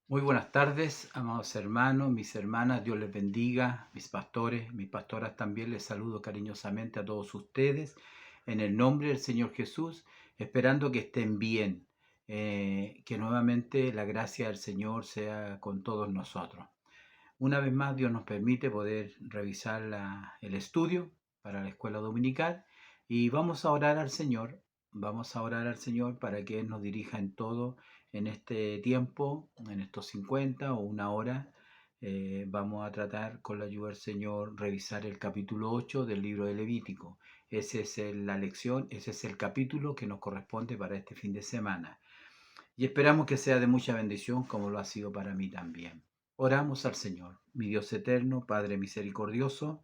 Muy buenas tardes, amados hermanos, mis hermanas, Dios les bendiga, mis pastores, mis pastoras también, les saludo cariñosamente a todos ustedes en el nombre del Señor Jesús, esperando que estén bien, que nuevamente la gracia del Señor sea con todos nosotros. Una vez más, Dios nos permite poder revisar el estudio para la escuela dominical y vamos a orar al Señor para que Él nos dirija en todo en este tiempo, en estos 50 o una hora. Vamos a tratar con la ayuda del Señor revisar el capítulo 8 del libro de Levítico. Esa es la lección, ese es el capítulo que nos corresponde para este fin de semana y esperamos que sea de mucha bendición como lo ha sido para mí también. Oramos al Señor, mi Dios eterno, Padre misericordioso.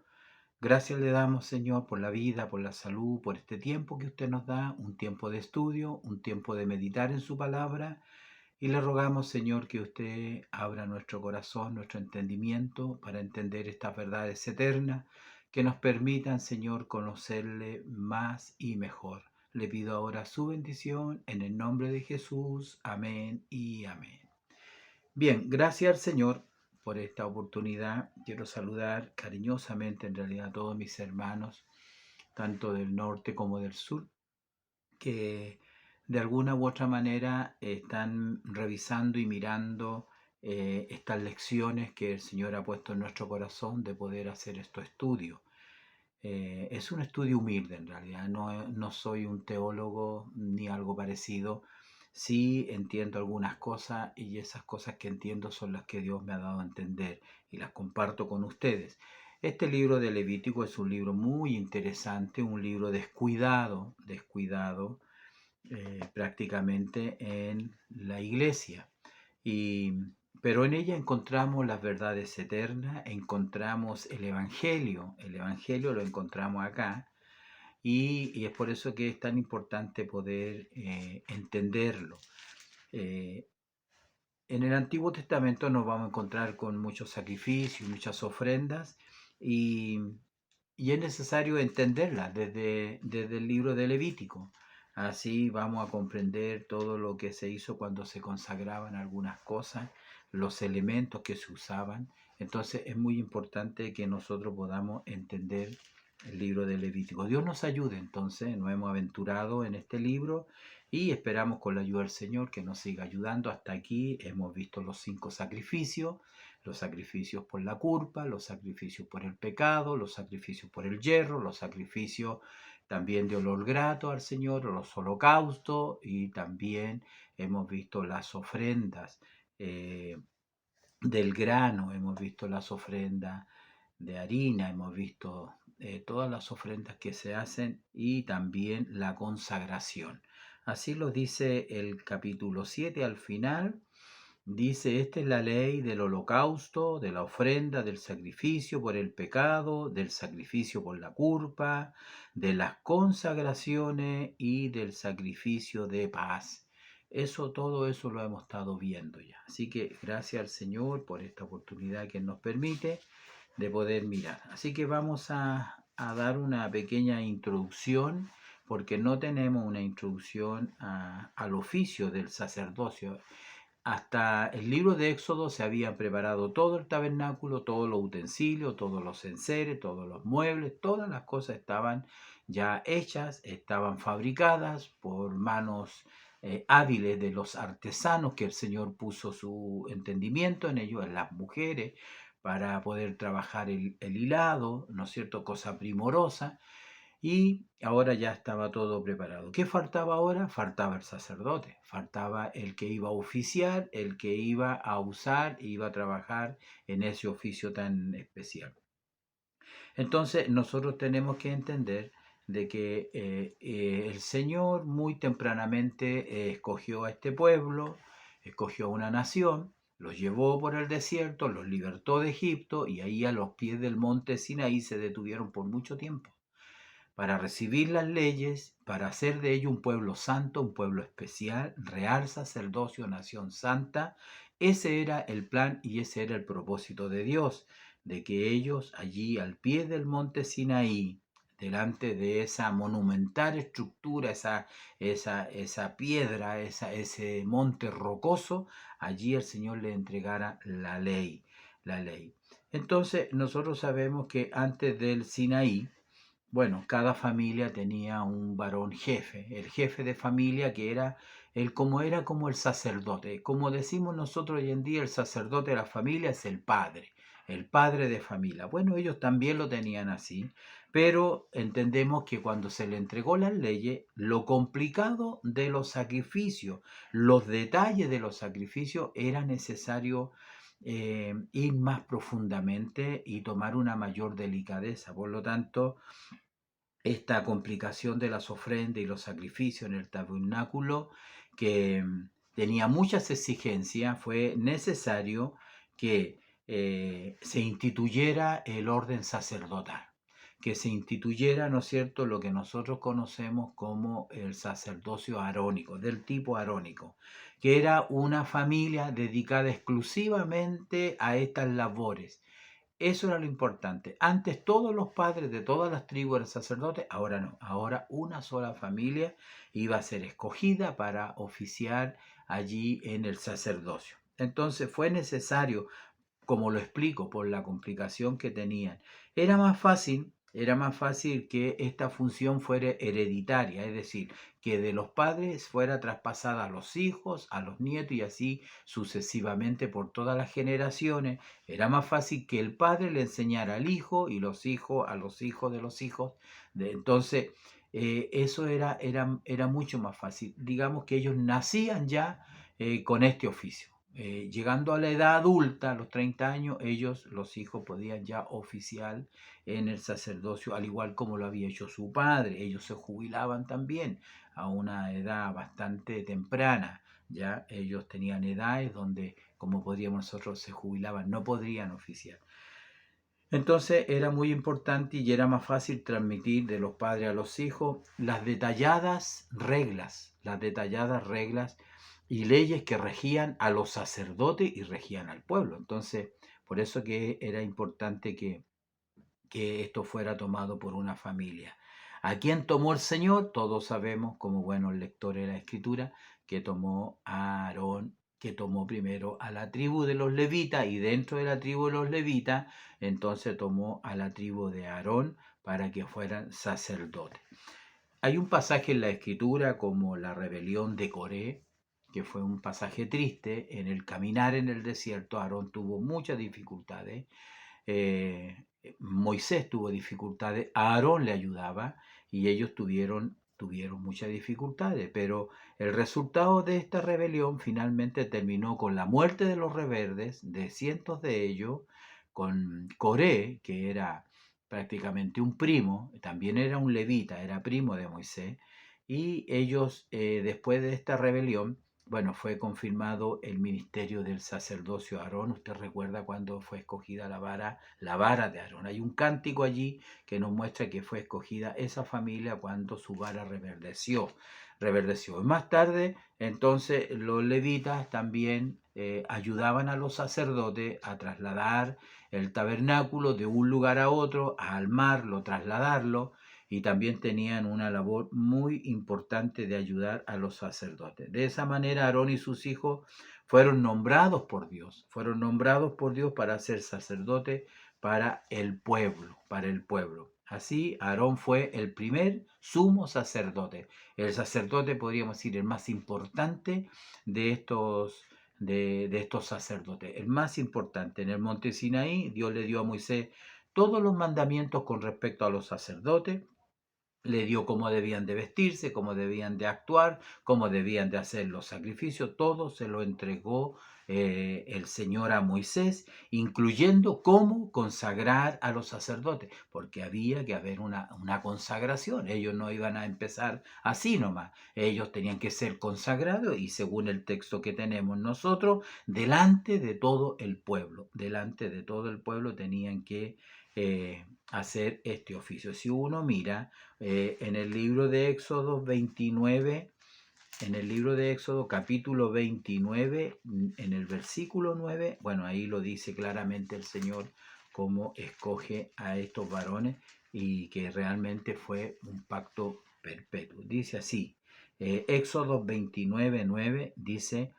Gracias le damos, Señor, por la vida, por la salud, por este tiempo que usted nos da, un tiempo de estudio, un tiempo de meditar en su palabra. Y le rogamos, Señor, que usted abra nuestro corazón, nuestro entendimiento para entender estas verdades eternas que nos permitan, Señor, conocerle más y mejor. Le pido ahora su bendición en el nombre de Jesús. Amén y amén. Bien, gracias al Señor por esta oportunidad. Quiero saludar cariñosamente en realidad a todos mis hermanos, tanto del norte como del sur, que de alguna u otra manera están revisando y mirando estas lecciones que el Señor ha puesto en nuestro corazón de poder hacer estos estudios. Es un estudio humilde en realidad, no soy un teólogo ni algo parecido. Sí entiendo algunas cosas y esas cosas que entiendo son las que Dios me ha dado a entender y las comparto con ustedes. Este libro de Levítico es un libro muy interesante, un libro descuidado prácticamente en la iglesia. Y, pero en ella encontramos las verdades eternas, encontramos el Evangelio lo encontramos acá, y es por eso que es tan importante poder entenderlo. Eh, en el Antiguo Testamento nos vamos a encontrar con muchos sacrificios, muchas ofrendas, y, y es necesario entenderlas desde el libro de Levítico. Así vamos a comprender todo lo que se hizo cuando se consagraban algunas cosas, los elementos que se usaban. Entonces es muy importante que nosotros podamos entender el libro de Levítico. Dios nos ayude entonces, nos hemos aventurado en este libro y esperamos con la ayuda del Señor que nos siga ayudando. Hasta aquí hemos visto los 5 sacrificios, los sacrificios por la culpa, los sacrificios por el pecado, los sacrificios por el yerro, los sacrificios también de olor grato al Señor, los holocaustos, y también hemos visto las ofrendas del grano, hemos visto las ofrendas de harina, hemos visto todas las ofrendas que se hacen y también la consagración. Así lo dice el capítulo 7 al final. Dice, esta es la ley del holocausto, de la ofrenda, del sacrificio por el pecado, del sacrificio por la culpa, de las consagraciones y del sacrificio de paz. Todo eso lo hemos estado viendo ya. Así que gracias al Señor por esta oportunidad que nos permite de poder mirar. Así que vamos a dar una pequeña introducción, porque no tenemos una introducción al oficio del sacerdocio. Hasta el libro de Éxodo se habían preparado todo el tabernáculo, todos los utensilios, todos los enseres, todos los muebles, todas las cosas estaban ya hechas, estaban fabricadas por manos hábiles de los artesanos que el Señor puso su entendimiento en ellos, en las mujeres, para poder trabajar el hilado, ¿no es cierto? Cosa primorosa. Y ahora ya estaba todo preparado. ¿Qué faltaba ahora? Faltaba el sacerdote, faltaba el que iba a oficiar, el que iba a usar, iba a trabajar en ese oficio tan especial. Entonces nosotros tenemos que entender de que el Señor muy tempranamente escogió a este pueblo, escogió a una nación, los llevó por el desierto, los libertó de Egipto y ahí a los pies del monte Sinaí se detuvieron por mucho tiempo para recibir las leyes, para hacer de ello un pueblo santo, un pueblo especial, real sacerdocio, nación santa. Ese era el plan y ese era el propósito de Dios, de que ellos allí al pie del monte Sinaí, delante de esa monumental estructura, esa piedra, ese monte rocoso, allí el Señor le entregara la ley, la ley. Entonces nosotros sabemos que antes del Sinaí, bueno, cada familia tenía un varón jefe, el jefe de familia que era como el sacerdote. Como decimos nosotros hoy en día, el sacerdote de la familia es el padre de familia. Bueno, ellos también lo tenían así, pero entendemos que cuando se le entregó las leyes, lo complicado de los sacrificios, los detalles de los sacrificios, era necesario ir más profundamente y tomar una mayor delicadeza. Por lo tanto, esta complicación de las ofrendas y los sacrificios en el tabernáculo, que tenía muchas exigencias, fue necesario que se instituyera el orden sacerdotal, que se instituyera, ¿no es cierto?, lo que nosotros conocemos como el sacerdocio arónico, del tipo arónico, que era una familia dedicada exclusivamente a estas labores. Eso era lo importante. Antes todos los padres de todas las tribus eran sacerdotes, ahora no. Ahora una sola familia iba a ser escogida para oficiar allí en el sacerdocio. Entonces fue necesario, como lo explico, por la complicación que tenían. Era más fácil que esta función fuera hereditaria, es decir, que de los padres fuera traspasada a los hijos, a los nietos y así sucesivamente por todas las generaciones. Era más fácil que el padre le enseñara al hijo y los hijos a los hijos de los hijos. Entonces, eso era mucho más fácil. Digamos que ellos nacían ya con este oficio. Llegando a la edad adulta, a los 30 años, los hijos, podían ya oficiar en el sacerdocio, al igual como lo había hecho su padre. Ellos se jubilaban también a una edad bastante temprana. Ya ellos tenían edades donde, como podríamos nosotros, se jubilaban, no podrían oficiar. Entonces era muy importante y era más fácil transmitir de los padres a los hijos las detalladas reglas y leyes que regían a los sacerdotes y regían al pueblo. Entonces, por eso que era importante que esto fuera tomado por una familia. ¿A quién tomó el Señor? Todos sabemos, como buenos lectores de la Escritura, que tomó a Aarón, que tomó primero a la tribu de los levitas, y dentro de la tribu de los levitas, entonces tomó a la tribu de Aarón para que fueran sacerdotes. Hay un pasaje en la Escritura como la rebelión de Coré, que fue un pasaje triste. En el caminar en el desierto, Aarón tuvo muchas dificultades. Moisés tuvo dificultades, Aarón le ayudaba y ellos tuvieron muchas dificultades, pero el resultado de esta rebelión finalmente terminó con la muerte de los rebeldes, de cientos de ellos, con Coré, que era prácticamente un primo, también era un levita, era primo de Moisés, y ellos, después de esta rebelión, bueno, fue confirmado el ministerio del sacerdocio de Aarón. Usted recuerda cuando fue escogida la vara de Aarón. Hay un cántico allí que nos muestra que fue escogida esa familia cuando su vara reverdeció. Y más tarde, entonces, los levitas también ayudaban a los sacerdotes a trasladar el tabernáculo de un lugar a otro, a armarlo, trasladarlo, y también tenían una labor muy importante de ayudar a los sacerdotes. De esa manera, Aarón y sus hijos fueron nombrados por Dios para ser sacerdotes para el pueblo, para el pueblo. Así, Aarón fue el primer sumo sacerdote, el sacerdote, podríamos decir, el más importante de estos sacerdotes, el más importante. En el monte Sinaí, Dios le dio a Moisés todos los mandamientos con respecto a los sacerdotes, le dio cómo debían de vestirse, cómo debían de actuar, cómo debían de hacer los sacrificios. Todo se lo entregó el Señor a Moisés, incluyendo cómo consagrar a los sacerdotes, porque había que haber una consagración. Ellos no iban a empezar así nomás, ellos tenían que ser consagrados, y según el texto que tenemos nosotros, delante de todo el pueblo tenían que hacer este oficio. Si uno mira en el libro de Éxodo 29, en el libro de Éxodo capítulo 29, en el versículo 9, bueno, ahí lo dice claramente el Señor cómo escoge a estos varones y que realmente fue un pacto perpetuo. Dice así, Éxodo 29:9 dice,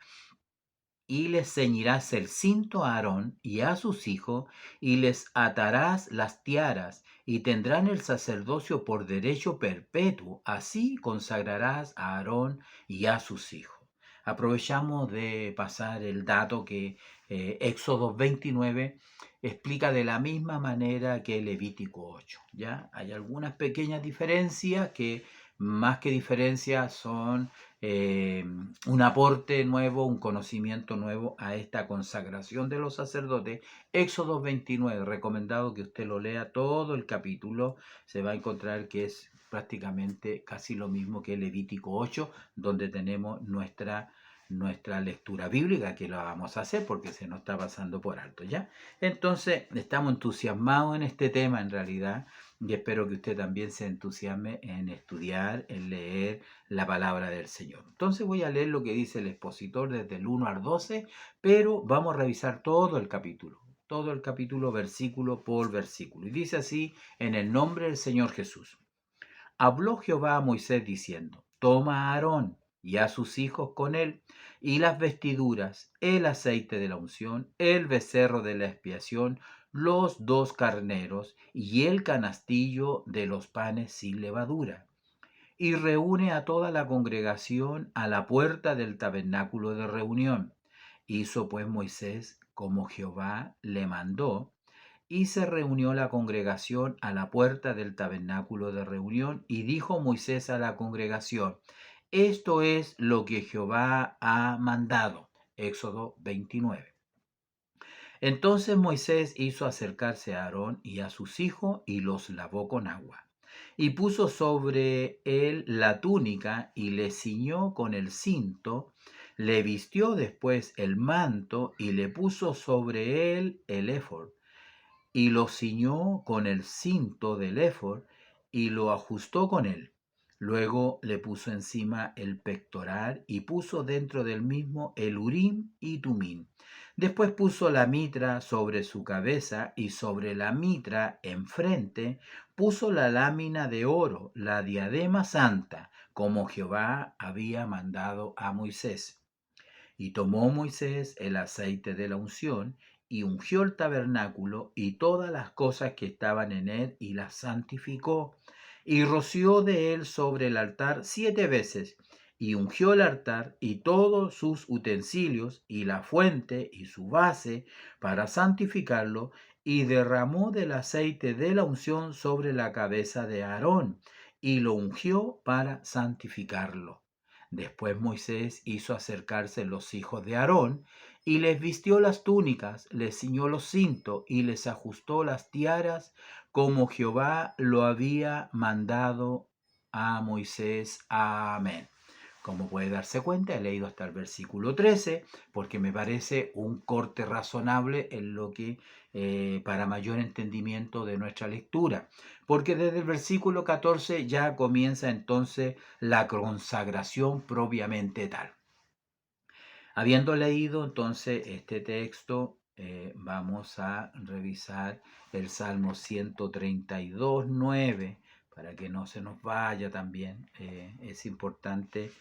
y les ceñirás el cinto a Aarón y a sus hijos, y les atarás las tiaras, y tendrán el sacerdocio por derecho perpetuo. Así consagrarás a Aarón y a sus hijos. Aprovechamos de pasar el dato que Éxodo 29 explica de la misma manera que Levítico 8. ¿Ya? Hay algunas pequeñas diferencias que más que diferencias son un aporte nuevo, un conocimiento nuevo a esta consagración de los sacerdotes. Éxodo 29, recomendado que usted lo lea todo el capítulo, se va a encontrar que es prácticamente casi lo mismo que Levítico 8, donde tenemos nuestra lectura bíblica, que la vamos a hacer porque se nos está pasando por alto, ¿ya? Entonces, estamos entusiasmados en este tema en realidad, y espero que usted también se entusiasme en estudiar, en leer la palabra del Señor. Entonces voy a leer lo que dice el expositor desde el 1 al 12, pero vamos a revisar todo el capítulo versículo por versículo. Y dice así, en el nombre del Señor Jesús. Habló Jehová a Moisés diciendo, toma a Aarón y a sus hijos con él, y las vestiduras, el aceite de la unción, el becerro de la expiación, los 2 carneros y el canastillo de los panes sin levadura, y reúne a toda la congregación a la puerta del tabernáculo de reunión. Hizo pues Moisés como Jehová le mandó, y se reunió la congregación a la puerta del tabernáculo de reunión, y dijo Moisés a la congregación, esto es lo que Jehová ha mandado. Éxodo 29. Entonces Moisés hizo acercarse a Aarón y a sus hijos y los lavó con agua. Y puso sobre él la túnica y le ciñó con el cinto, le vistió después el manto y le puso sobre él el éfod y lo ciñó con el cinto del éfod y lo ajustó con él. Luego le puso encima el pectoral y puso dentro del mismo el urim y tumim. Después puso la mitra sobre su cabeza y sobre la mitra enfrente puso la lámina de oro, la diadema santa, como Jehová había mandado a Moisés. Y tomó Moisés el aceite de la unción y ungió el tabernáculo y todas las cosas que estaban en él y las santificó. Y roció de él sobre el altar 7 veces y ungió el altar y todos sus utensilios y la fuente y su base para santificarlo y derramó del aceite de la unción sobre la cabeza de Aarón y lo ungió para santificarlo. Después Moisés hizo acercarse los hijos de Aarón, y les vistió las túnicas, les ciñó los cintos, y les ajustó las tiaras, como Jehová lo había mandado a Moisés. Amén. Como puede darse cuenta, he leído hasta el versículo 13, porque me parece un corte razonable en lo que para mayor entendimiento de nuestra lectura. Porque desde el versículo 14 ya comienza entonces la consagración propiamente tal. Habiendo leído entonces este texto, vamos a revisar el Salmo 132:9, para que no se nos vaya también. Es importante,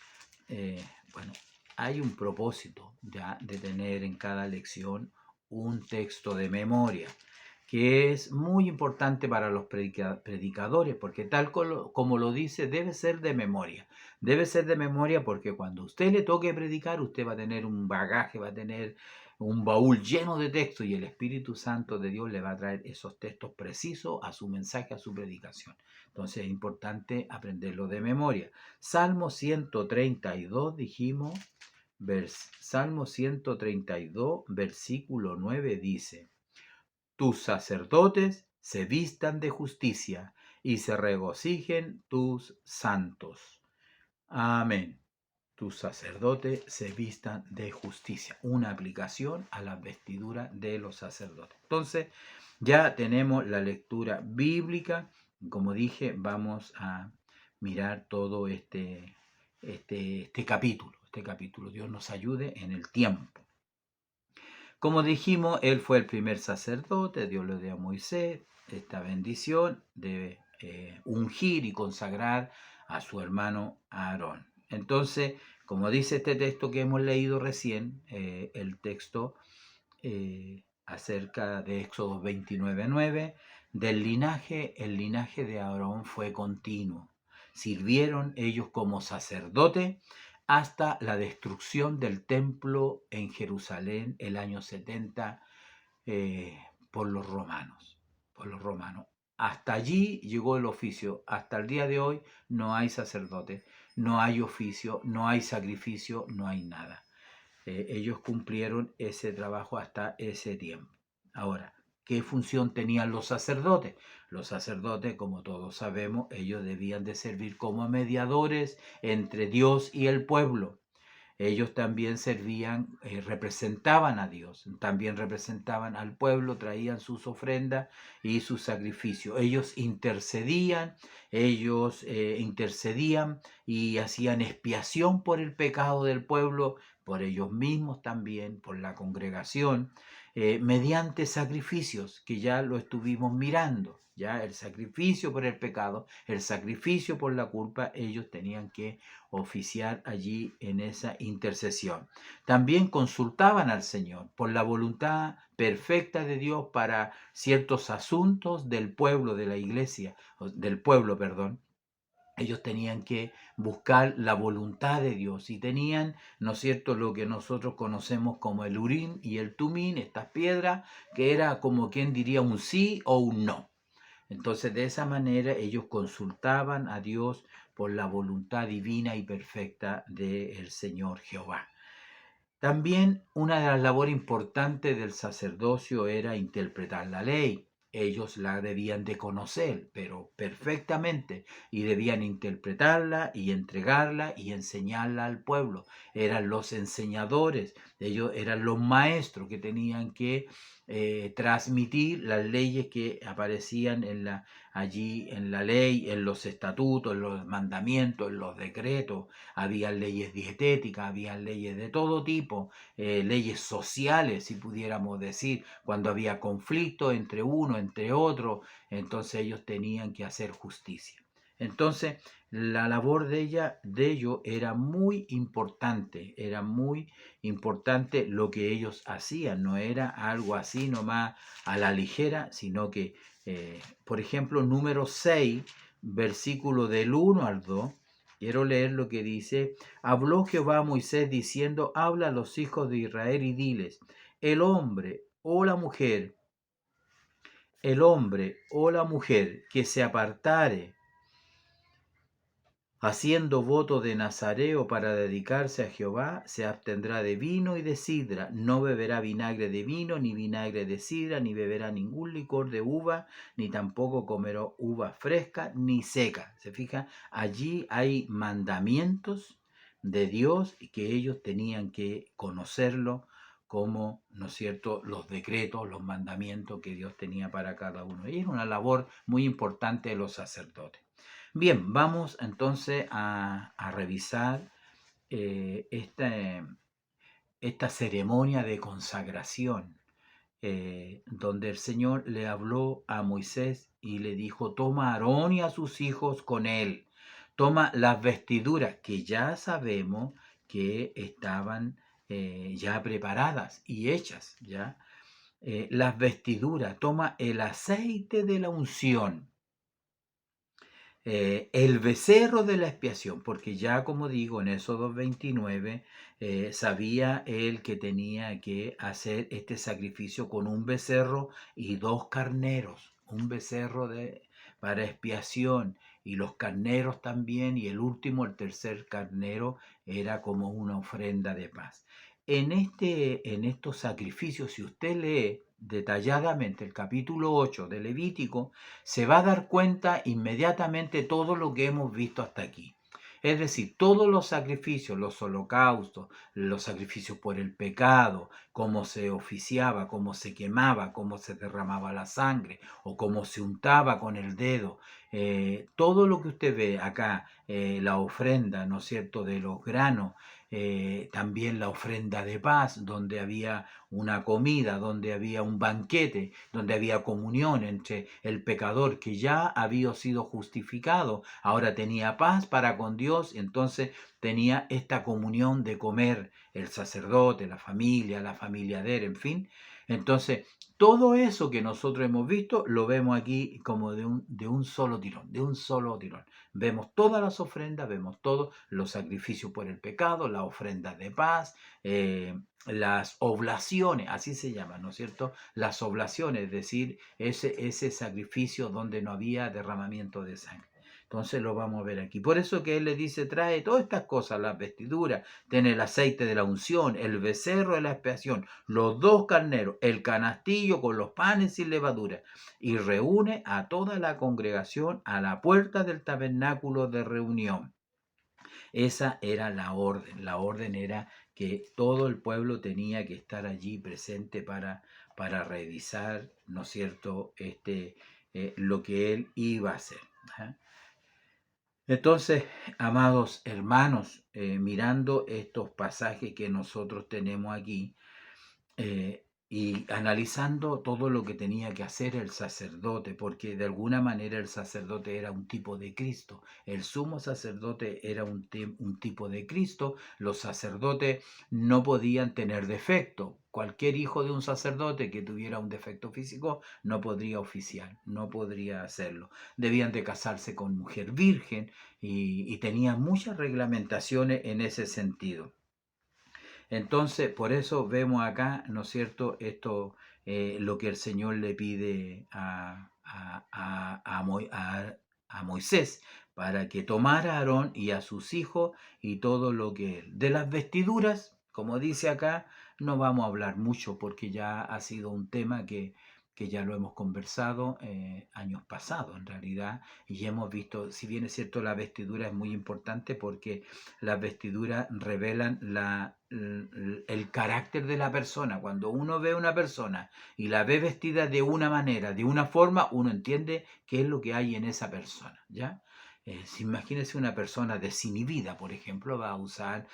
bueno, hay un propósito ya de tener en cada lección un texto de memoria, que es muy importante para los predicadores, porque tal como lo dice, debe ser de memoria. Debe ser de memoria porque cuando usted le toque predicar, usted va a tener un bagaje, va a tener un baúl lleno de textos y el Espíritu Santo de Dios le va a traer esos textos precisos a su mensaje, a su predicación. Entonces es importante aprenderlo de memoria. Salmo 132, dijimos, Salmo 132, versículo 9 dice, tus sacerdotes se vistan de justicia y se regocijen tus santos. Amén. Tus sacerdotes se vistan de justicia. Una aplicación a la vestidura de los sacerdotes. Entonces, ya tenemos la lectura bíblica. Como dije, vamos a mirar todo este capítulo. Este capítulo. Dios nos ayude en el tiempo. Como dijimos, él fue el primer sacerdote, Dios le dio a Moisés esta bendición de ungir y consagrar a su hermano Aarón. Entonces, como dice este texto que hemos leído recién, el texto acerca de Éxodo 29:9, el linaje de Aarón fue continuo. Sirvieron ellos como sacerdote hasta la destrucción del templo en Jerusalén el año 70 eh, por los romanos. Por los romanos. Hasta allí llegó el oficio. Hasta el día de hoy no hay sacerdote, no hay oficio, no hay sacrificio, no hay nada. Ellos cumplieron ese trabajo hasta ese tiempo. Ahora, ¿qué función tenían los sacerdotes? Los sacerdotes, como todos sabemos, ellos debían de servir como mediadores entre Dios y el pueblo. Ellos también servían, representaban a Dios, también representaban al pueblo, traían sus ofrendas y sus sacrificios. Ellos intercedían y hacían expiación por el pecado del pueblo, por ellos mismos también, por la congregación, mediante sacrificios, que ya lo estuvimos mirando. Ya el sacrificio por el pecado, el sacrificio por la culpa, ellos tenían que oficiar allí en esa intercesión. También consultaban al Señor por la voluntad perfecta de Dios para ciertos asuntos del pueblo, de la iglesia, del pueblo, perdón. Ellos tenían que buscar la voluntad de Dios y tenían, ¿no es cierto?, lo que nosotros conocemos como el Urim y el Tumín, estas piedras, que era como quien diría un sí o un no. Entonces, de esa manera ellos consultaban a Dios por la voluntad divina y perfecta del Señor Jehová. También una de las labores importantes del sacerdocio era interpretar la ley. Ellos la debían de conocer, pero perfectamente, y debían interpretarla y entregarla y enseñarla al pueblo. Eran los enseñadores, ellos eran los maestros que tenían que transmitir las leyes que aparecían allí en la ley, en los estatutos, en los mandamientos, en los decretos. Había leyes dietéticas, había leyes de todo tipo, leyes sociales, si pudiéramos decir, cuando había conflicto entre uno, entre otro, entonces ellos tenían que hacer justicia. Entonces, la labor de ellos era muy importante lo que ellos hacían, no era algo así nomás a la ligera, sino que, por ejemplo, número 6, versículo del 1 al 2, quiero leer lo que dice: habló Jehová a Moisés diciendo, habla a los hijos de Israel y diles, el hombre o la mujer, que se apartare haciendo voto de nazareo para dedicarse a Jehová, se abstendrá de vino y de sidra, no beberá vinagre de vino, ni vinagre de sidra, ni beberá ningún licor de uva, ni tampoco comerá uva fresca ni seca. ¿Se fija? Allí hay mandamientos de Dios que ellos tenían que conocerlo como, ¿no es cierto?, los decretos, los mandamientos que Dios tenía para cada uno. Y es una labor muy importante de los sacerdotes. Bien, vamos entonces a revisar esta ceremonia de consagración, donde el Señor le habló a Moisés y le dijo, toma a Aarón y a sus hijos con él, toma las vestiduras que ya sabemos que estaban ya preparadas y hechas, ¿ya? Las vestiduras, toma el aceite de la unción, el becerro de la expiación, porque ya como digo en Éxodo 29, sabía él que tenía que hacer este sacrificio con un becerro y 2 carneros, un becerro para expiación y los carneros también, y el último, el tercer carnero, era como una ofrenda de paz. En estos sacrificios, si usted lee detalladamente el capítulo 8 de Levítico, se va a dar cuenta inmediatamente todo lo que hemos visto hasta aquí. Es decir, todos los sacrificios, los holocaustos, los sacrificios por el pecado, cómo se oficiaba, cómo se quemaba, cómo se derramaba la sangre o cómo se untaba con el dedo. Todo lo que usted ve acá, la ofrenda, ¿no es cierto?, de los granos, también la ofrenda de paz, donde había una comida, donde había un banquete, donde había comunión entre el pecador que ya había sido justificado, ahora tenía paz para con Dios, entonces tenía esta comunión de comer el sacerdote, la familia de él, en fin. Entonces, todo eso que nosotros hemos visto lo vemos aquí como de un solo tirón, de un solo tirón. Vemos todas las ofrendas, vemos todos los sacrificios por el pecado, las ofrendas de paz, las oblaciones, así se llaman, ¿no es cierto? Las oblaciones, es decir, ese sacrificio donde no había derramamiento de sangre. Entonces lo vamos a ver aquí. Por eso que él le dice, trae todas estas cosas, las vestiduras, ten el aceite de la unción, el becerro de la expiación, los 2 carneros, el canastillo con los panes sin levadura, y reúne a toda la congregación a la puerta del tabernáculo de reunión. Esa era la orden. La orden era que todo el pueblo tenía que estar allí presente para revisar, ¿no es cierto?, lo que él iba a hacer. ¿Ah? Entonces, amados hermanos, mirando estos pasajes que nosotros tenemos aquí, y analizando todo lo que tenía que hacer el sacerdote, porque de alguna manera el sacerdote era un tipo de Cristo, el sumo sacerdote era un tipo de Cristo, los sacerdotes no podían tener defecto. Cualquier hijo de un sacerdote que tuviera un defecto físico no podría oficiar, no podría hacerlo. Debían de casarse con mujer virgen y tenían muchas reglamentaciones en ese sentido. Entonces, por eso vemos acá, ¿no es cierto?, esto, lo que el Señor le pide a Moisés, para que tomara a Aarón y a sus hijos y todo lo que él. De las vestiduras, como dice acá, no vamos a hablar mucho porque ya ha sido un tema que ya lo hemos conversado años pasados en realidad, y hemos visto, si bien es cierto, la vestidura es muy importante porque las vestiduras revelan el carácter de la persona. Cuando uno ve a una persona y la ve vestida de una manera, de una forma, uno entiende qué es lo que hay en esa persona, ¿ya? Si imagínese una persona desinhibida, por ejemplo, va a usar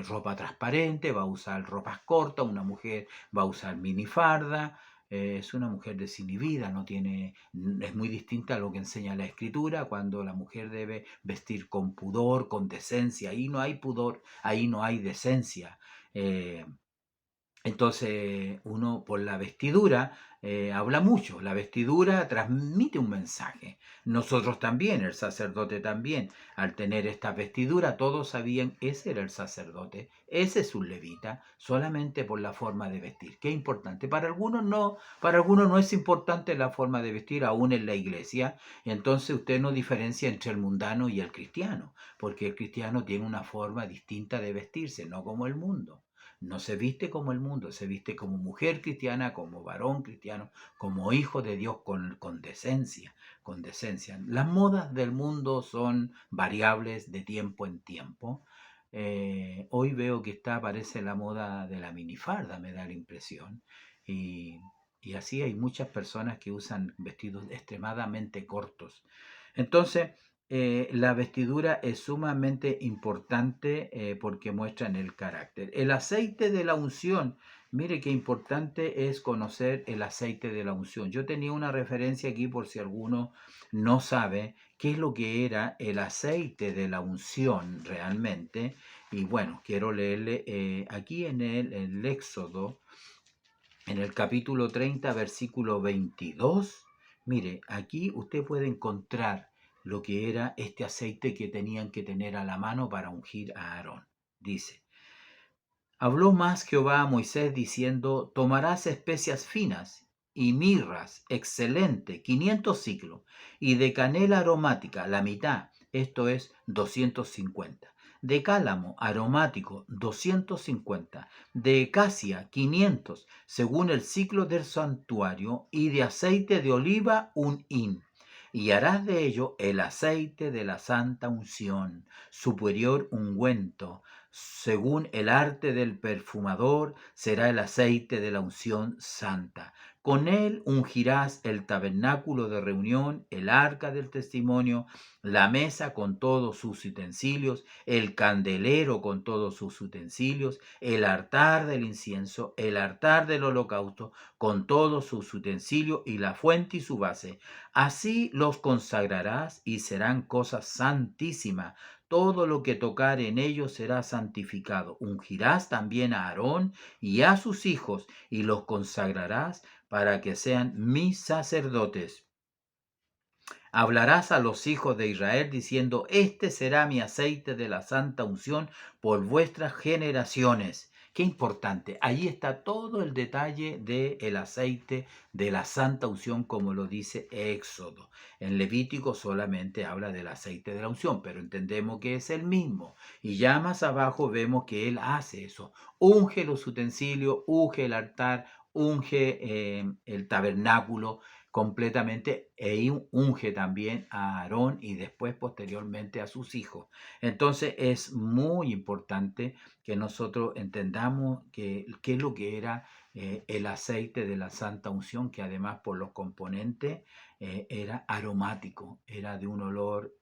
ropa transparente, va a usar ropas cortas, una mujer va a usar minifarda, es una mujer desinhibida, no tiene, es muy distinta a lo que enseña la escritura, cuando la mujer debe vestir con pudor, con decencia. Ahí no hay pudor, ahí no hay decencia. Eh, entonces uno por la vestidura habla mucho, la vestidura transmite un mensaje. Nosotros también, el sacerdote también, al tener esta vestidura, todos sabían, ese era el sacerdote, ese es un levita, solamente por la forma de vestir. Qué importante. Para algunos no es importante la forma de vestir, aún en la iglesia. Entonces usted no diferencia entre el mundano y el cristiano, porque el cristiano tiene una forma distinta de vestirse, no como el mundo. No se viste como el mundo, se viste como mujer cristiana, como varón cristiano, como hijo de Dios con decencia, con decencia. Las modas del mundo son variables de tiempo en tiempo. Hoy veo que aparece la moda de la minifarda, me da la impresión. Y, y así hay muchas personas que usan vestidos extremadamente cortos. Entonces, la vestidura es sumamente importante porque muestran el carácter. El aceite de la unción, mire qué importante es conocer el aceite de la unción. Yo tenía una referencia aquí por si alguno no sabe qué es lo que era el aceite de la unción realmente. Y bueno, quiero leerle aquí en el Éxodo, en el capítulo 30, versículo 22. Mire, aquí usted puede encontrar lo que era este aceite que tenían que tener a la mano para ungir a Aarón. Dice, habló más Jehová a Moisés diciendo, tomarás especias finas y mirras, excelente, 500 siclos, y de canela aromática, la mitad, esto es 250. De cálamo aromático, 250. De acacia, 500, según el ciclo del santuario, y de aceite de oliva, un hin. Y harás de ello el aceite de la santa unción, superior ungüento, según el arte del perfumador, será el aceite de la unción santa. Con él ungirás el tabernáculo de reunión, el arca del testimonio, la mesa con todos sus utensilios, el candelero con todos sus utensilios, el altar del incienso, el altar del holocausto con todos sus utensilios y la fuente y su base. Así los consagrarás y serán cosas santísimas. Todo lo que tocar en ellos será santificado. Ungirás también a Aarón y a sus hijos y los consagrarás para que sean mis sacerdotes. Hablarás a los hijos de Israel diciendo, este será mi aceite de la santa unción por vuestras generaciones. Qué importante. Ahí está todo el detalle del aceite de la santa unción, como lo dice Éxodo. En Levítico solamente habla del aceite de la unción, pero entendemos que es el mismo. Y ya más abajo vemos que él hace eso. Unge los utensilios, unge el altar, unge el tabernáculo completamente unge también a Aarón y después posteriormente a sus hijos. Entonces es muy importante que nosotros entendamos qué es lo que era el aceite de la santa unción, que además por los componentes era aromático, era de un olor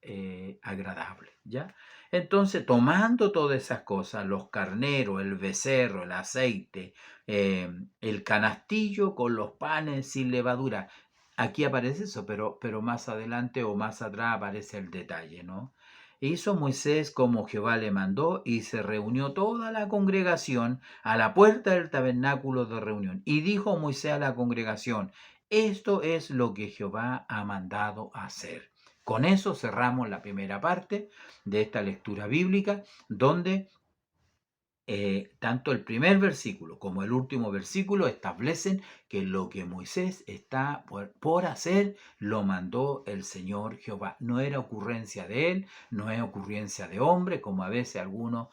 agradable, ¿ya? Entonces, tomando todas esas cosas, los carneros, el becerro, el aceite, el canastillo con los panes sin levadura, aquí aparece eso, pero más adelante o más atrás aparece el detalle, ¿no? Hizo Moisés como Jehová le mandó y se reunió toda la congregación a la puerta del tabernáculo de reunión. Y dijo Moisés a la congregación, esto es lo que Jehová ha mandado hacer. Con eso cerramos la primera parte de esta lectura bíblica, donde tanto el primer versículo como el último versículo establecen que lo que Moisés está por hacer lo mandó el Señor Jehová. No era ocurrencia de él, no es ocurrencia de hombre, como a veces a algunos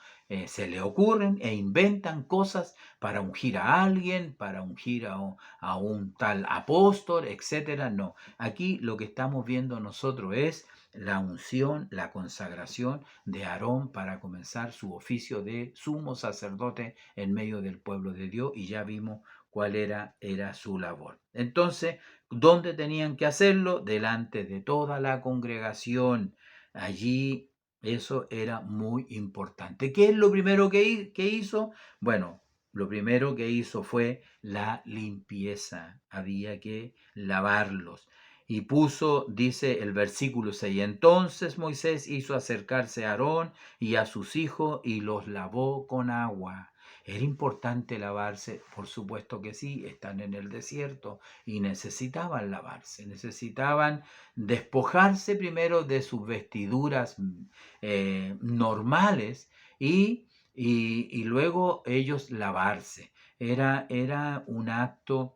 se le ocurren e inventan cosas para ungir a alguien, para ungir a un tal apóstol, etcétera. No, aquí lo que estamos viendo nosotros es la unción, la consagración de Aarón para comenzar su oficio de sumo sacerdote en medio del pueblo de Dios, y ya vimos cuál era su labor. Entonces, ¿dónde tenían que hacerlo? Delante de toda la congregación. Allí eso era muy importante. ¿Qué es lo primero que hizo? Bueno, lo primero que hizo fue la limpieza. Había que lavarlos. Y puso, dice el versículo 6, entonces Moisés hizo acercarse a Aarón y a sus hijos y los lavó con agua. ¿Era importante lavarse? Por supuesto que sí, están en el desierto y necesitaban lavarse, necesitaban despojarse primero de sus vestiduras normales y luego ellos lavarse. Era un acto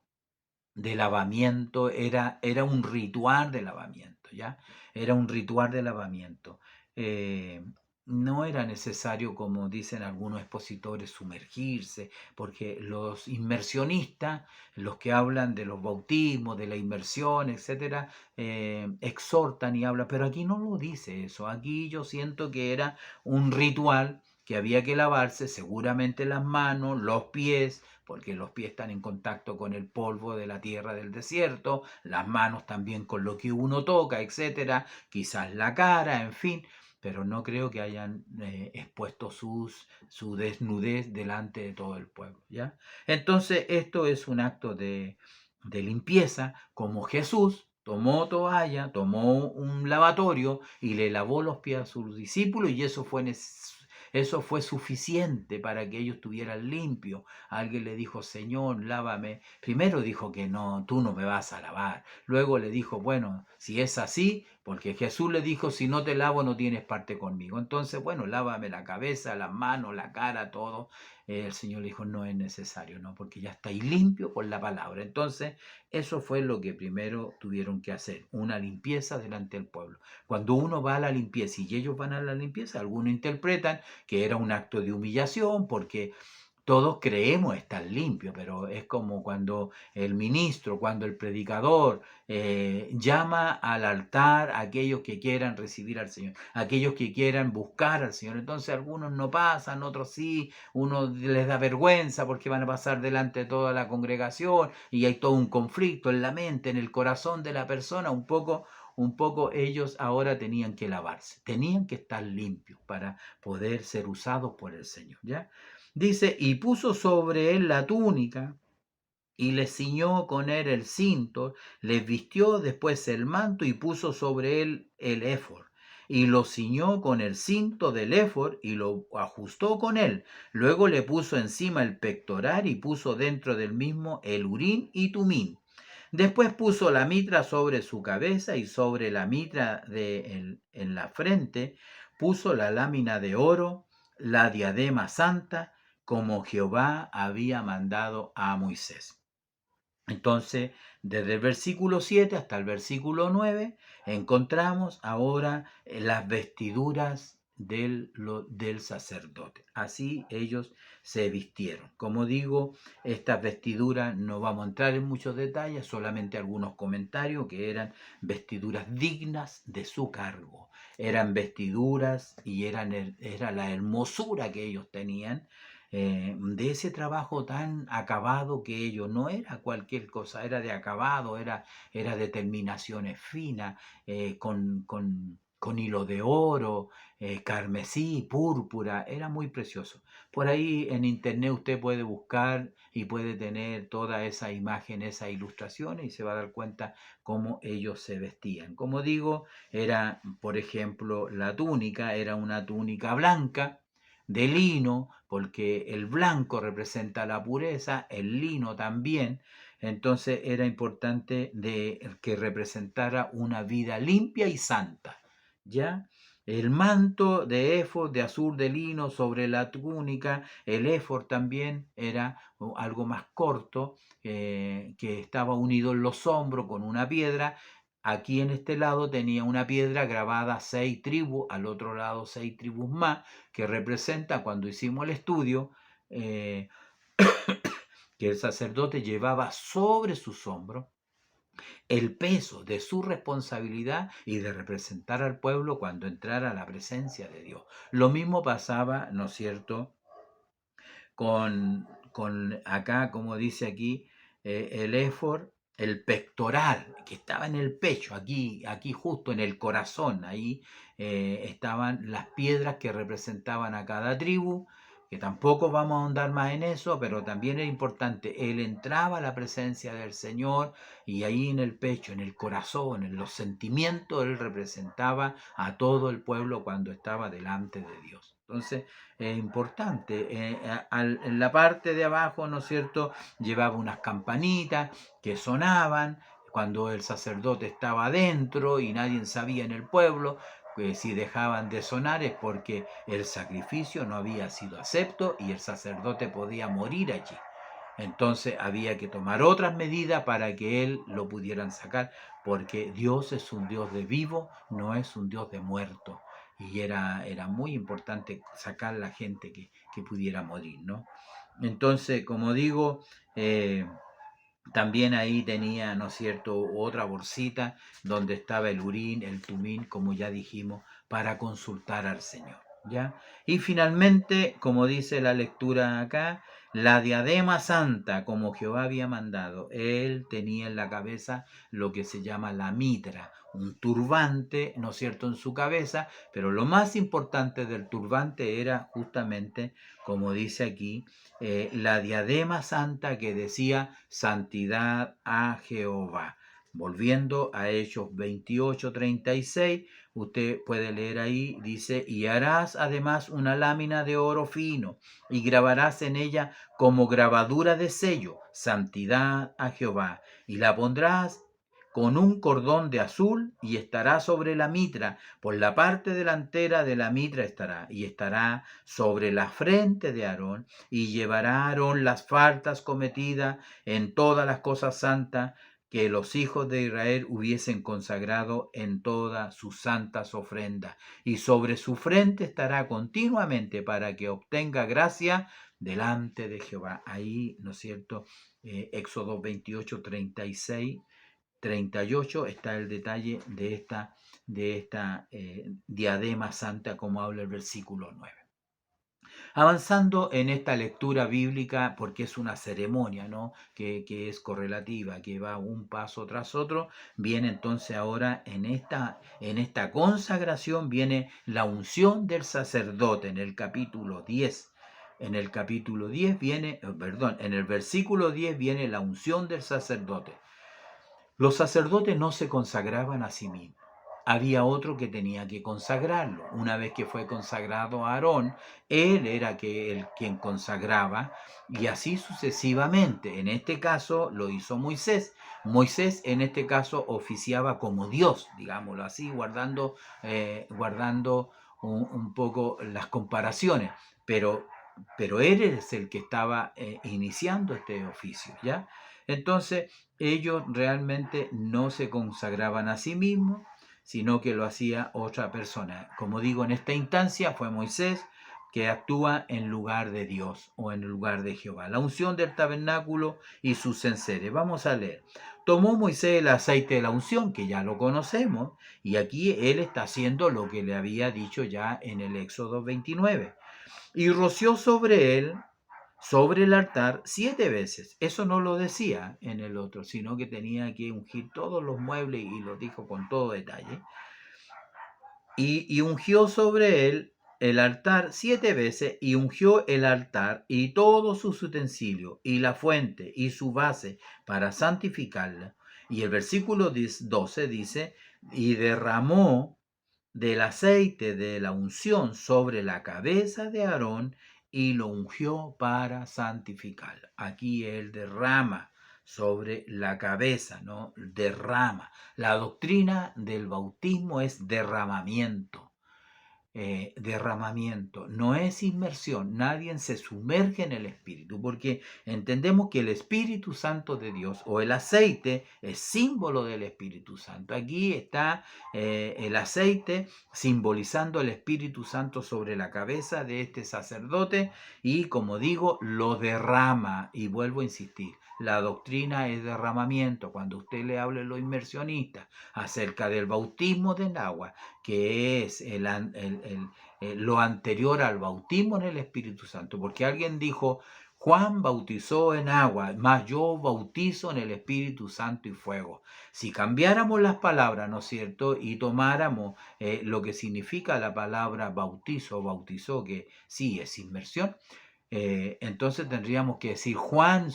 de lavamiento, era un ritual de lavamiento, ¿ya? Era un ritual de lavamiento. Eh, no era necesario, como dicen algunos expositores, sumergirse, porque los inmersionistas, los que hablan de los bautismos, de la inmersión, etcétera, exhortan y hablan, pero aquí no lo dice eso. Aquí yo siento que era un ritual que había que lavarse, seguramente las manos, los pies, porque los pies están en contacto con el polvo de la tierra del desierto, las manos también con lo que uno toca, etcétera, quizás la cara, en fin, pero no creo que hayan expuesto su desnudez delante de todo el pueblo, ¿ya? Entonces, esto es un acto de limpieza, como Jesús tomó toalla, tomó un lavatorio y le lavó los pies a sus discípulos, y eso fue suficiente para que ellos estuvieran limpios. Alguien le dijo, Señor, lávame. Primero dijo que no, tú no me vas a lavar. Luego le dijo, bueno, si es así, porque Jesús le dijo, si no te lavo no tienes parte conmigo. Entonces, bueno, lávame la cabeza, las manos, la cara, todo. El Señor le dijo, no es necesario, no, porque ya estáis limpio por la palabra. Entonces, eso fue lo que primero tuvieron que hacer, una limpieza delante del pueblo. Cuando uno va a la limpieza y ellos van a la limpieza, algunos interpretan que era un acto de humillación, todos creemos estar limpios, pero es como cuando el ministro, cuando el predicador llama al altar a aquellos que quieran recibir al Señor, a aquellos que quieran buscar al Señor. Entonces algunos no pasan, otros sí, uno les da vergüenza porque van a pasar delante de toda la congregación y hay todo un conflicto en la mente, en el corazón de la persona, un poco ellos ahora tenían que lavarse, tenían que estar limpios para poder ser usados por el Señor, ¿ya? Dice, y puso sobre él la túnica, y le ciñó con él el cinto, le vistió después el manto y puso sobre él el éfod. Y lo ciñó con el cinto del éfod y lo ajustó con él. Luego le puso encima el pectoral y puso dentro del mismo el urín y tumín. Después puso la mitra sobre su cabeza y sobre la mitra en la frente puso la lámina de oro, la diadema santa, como Jehová había mandado a Moisés. Entonces, desde el versículo 7 hasta el versículo 9, encontramos ahora las vestiduras del sacerdote. Así ellos se vistieron. Como digo, estas vestiduras no vamos a entrar en muchos detalles, solamente algunos comentarios que eran vestiduras dignas de su cargo. Eran vestiduras y era la hermosura que ellos tenían de ese trabajo tan acabado que ellos, no era cualquier cosa, era de acabado, era de terminaciones finas, con hilo de oro, carmesí, púrpura, era muy precioso. Por ahí en internet usted puede buscar y puede tener toda esa imagen, esas ilustraciones y se va a dar cuenta cómo ellos se vestían. Como digo, era, por ejemplo, la túnica, era una túnica blanca de lino, porque el blanco representa la pureza, el lino también, entonces era importante que representara una vida limpia y santa, ¿ya? El manto de éfod de azul de lino sobre la túnica, el éfod también era algo más corto, que estaba unido en los hombros con una piedra. Aquí en este lado tenía una piedra grabada 6 tribus, al otro lado 6 tribus más, que representa cuando hicimos el estudio, eh, que el sacerdote llevaba sobre sus hombros el peso de su responsabilidad y de representar al pueblo cuando entrara a la presencia de Dios. Lo mismo pasaba, ¿no es cierto?, con acá, como dice aquí, el éfod, el pectoral, que estaba en el pecho, aquí justo en el corazón, ahí estaban las piedras que representaban a cada tribu, que tampoco vamos a ahondar más en eso, pero también es importante, él entraba a la presencia del Señor y ahí en el pecho, en el corazón, en los sentimientos, él representaba a todo el pueblo cuando estaba delante de Dios. Entonces, es importante. En la parte de abajo, ¿no es cierto?, llevaba unas campanitas que sonaban cuando el sacerdote estaba adentro y nadie sabía en el pueblo que si dejaban de sonar es porque el sacrificio no había sido acepto y el sacerdote podía morir allí. Entonces había que tomar otras medidas para que él lo pudieran sacar, porque Dios es un Dios de vivo, no es un Dios de muerto. Y era muy importante sacar la gente que pudiera morir, ¿no? Entonces, como digo, también ahí tenía, ¿no es cierto?, otra bolsita donde estaba el urín, el tumín, como ya dijimos, para consultar al Señor, ¿ya? Y finalmente, como dice la lectura acá, la diadema santa, como Jehová había mandado. Él tenía en la cabeza lo que se llama la mitra, un turbante, ¿no es cierto?, en su cabeza, pero lo más importante del turbante era justamente, como dice aquí, la diadema santa que decía santidad a Jehová. Volviendo a Hechos 28:36, usted puede leer ahí, dice, y harás además una lámina de oro fino y grabarás en ella como grabadura de sello, santidad a Jehová, y la pondrás con un cordón de azul y estará sobre la mitra, por la parte delantera de la mitra estará, y estará sobre la frente de Aarón, y llevará Aarón las faltas cometidas en todas las cosas santas que los hijos de Israel hubiesen consagrado en todas sus santas ofrendas, y sobre su frente estará continuamente para que obtenga gracia delante de Jehová. Ahí, ¿no es cierto? Éxodo 28, 36, 38 está el detalle de esta diadema santa, como habla el versículo 9. Avanzando en esta lectura bíblica, porque es una ceremonia, ¿no? Que es correlativa, que va un paso tras otro, viene entonces ahora en esta consagración, viene la unción del sacerdote en el capítulo 10. En el capítulo 10 viene, perdón, en el versículo 10 viene la unción del sacerdote. Los sacerdotes no se consagraban a sí mismos. Había otro que tenía que consagrarlo. Una vez que fue consagrado a Aarón, él era el quien consagraba, y así sucesivamente. En este caso lo hizo Moisés. Moisés en este caso oficiaba como Dios, digámoslo así, guardando un poco las comparaciones, pero él es el que estaba iniciando este oficio, ¿ya? Entonces, ellos realmente no se consagraban a sí mismos, sino que lo hacía otra persona. Como digo, en esta instancia fue Moisés que actúa en lugar de Dios o en lugar de Jehová. La unción del tabernáculo y sus enseres. Vamos a leer. Tomó Moisés el aceite de la unción, que ya lo conocemos, y aquí él está haciendo lo que le había dicho ya en el Éxodo 29. Y roció sobre él, sobre el altar, 7 veces. Eso no lo decía en el otro, sino que tenía que ungir todos los muebles, y lo dijo con todo detalle. Y ungió sobre él el altar 7 veces, y ungió el altar y todos sus utensilios, y la fuente y su base, para santificarla. Y el versículo 12 dice, y derramó del aceite de la unción sobre la cabeza de Aarón, y lo ungió para santificar. Aquí él derrama sobre la cabeza, ¿no? Derrama. La doctrina del bautismo es derramamiento. Derramamiento, no es inmersión. Nadie se sumerge en el Espíritu, porque entendemos que el Espíritu Santo de Dios o el aceite es símbolo del Espíritu Santo. Aquí está el aceite simbolizando el Espíritu Santo sobre la cabeza de este sacerdote, y como digo, lo derrama. Y vuelvo a insistir, la doctrina es derramamiento. Cuando usted le hable a los inmersionistas acerca del bautismo del agua, que es lo anterior al bautismo en el Espíritu Santo, porque alguien dijo, Juan bautizó en agua, mas yo bautizo en el Espíritu Santo y fuego. Si cambiáramos las palabras, ¿no es cierto?, y tomáramos lo que significa la palabra bautizo, bautizó, que sí es inmersión, entonces tendríamos que decir Juan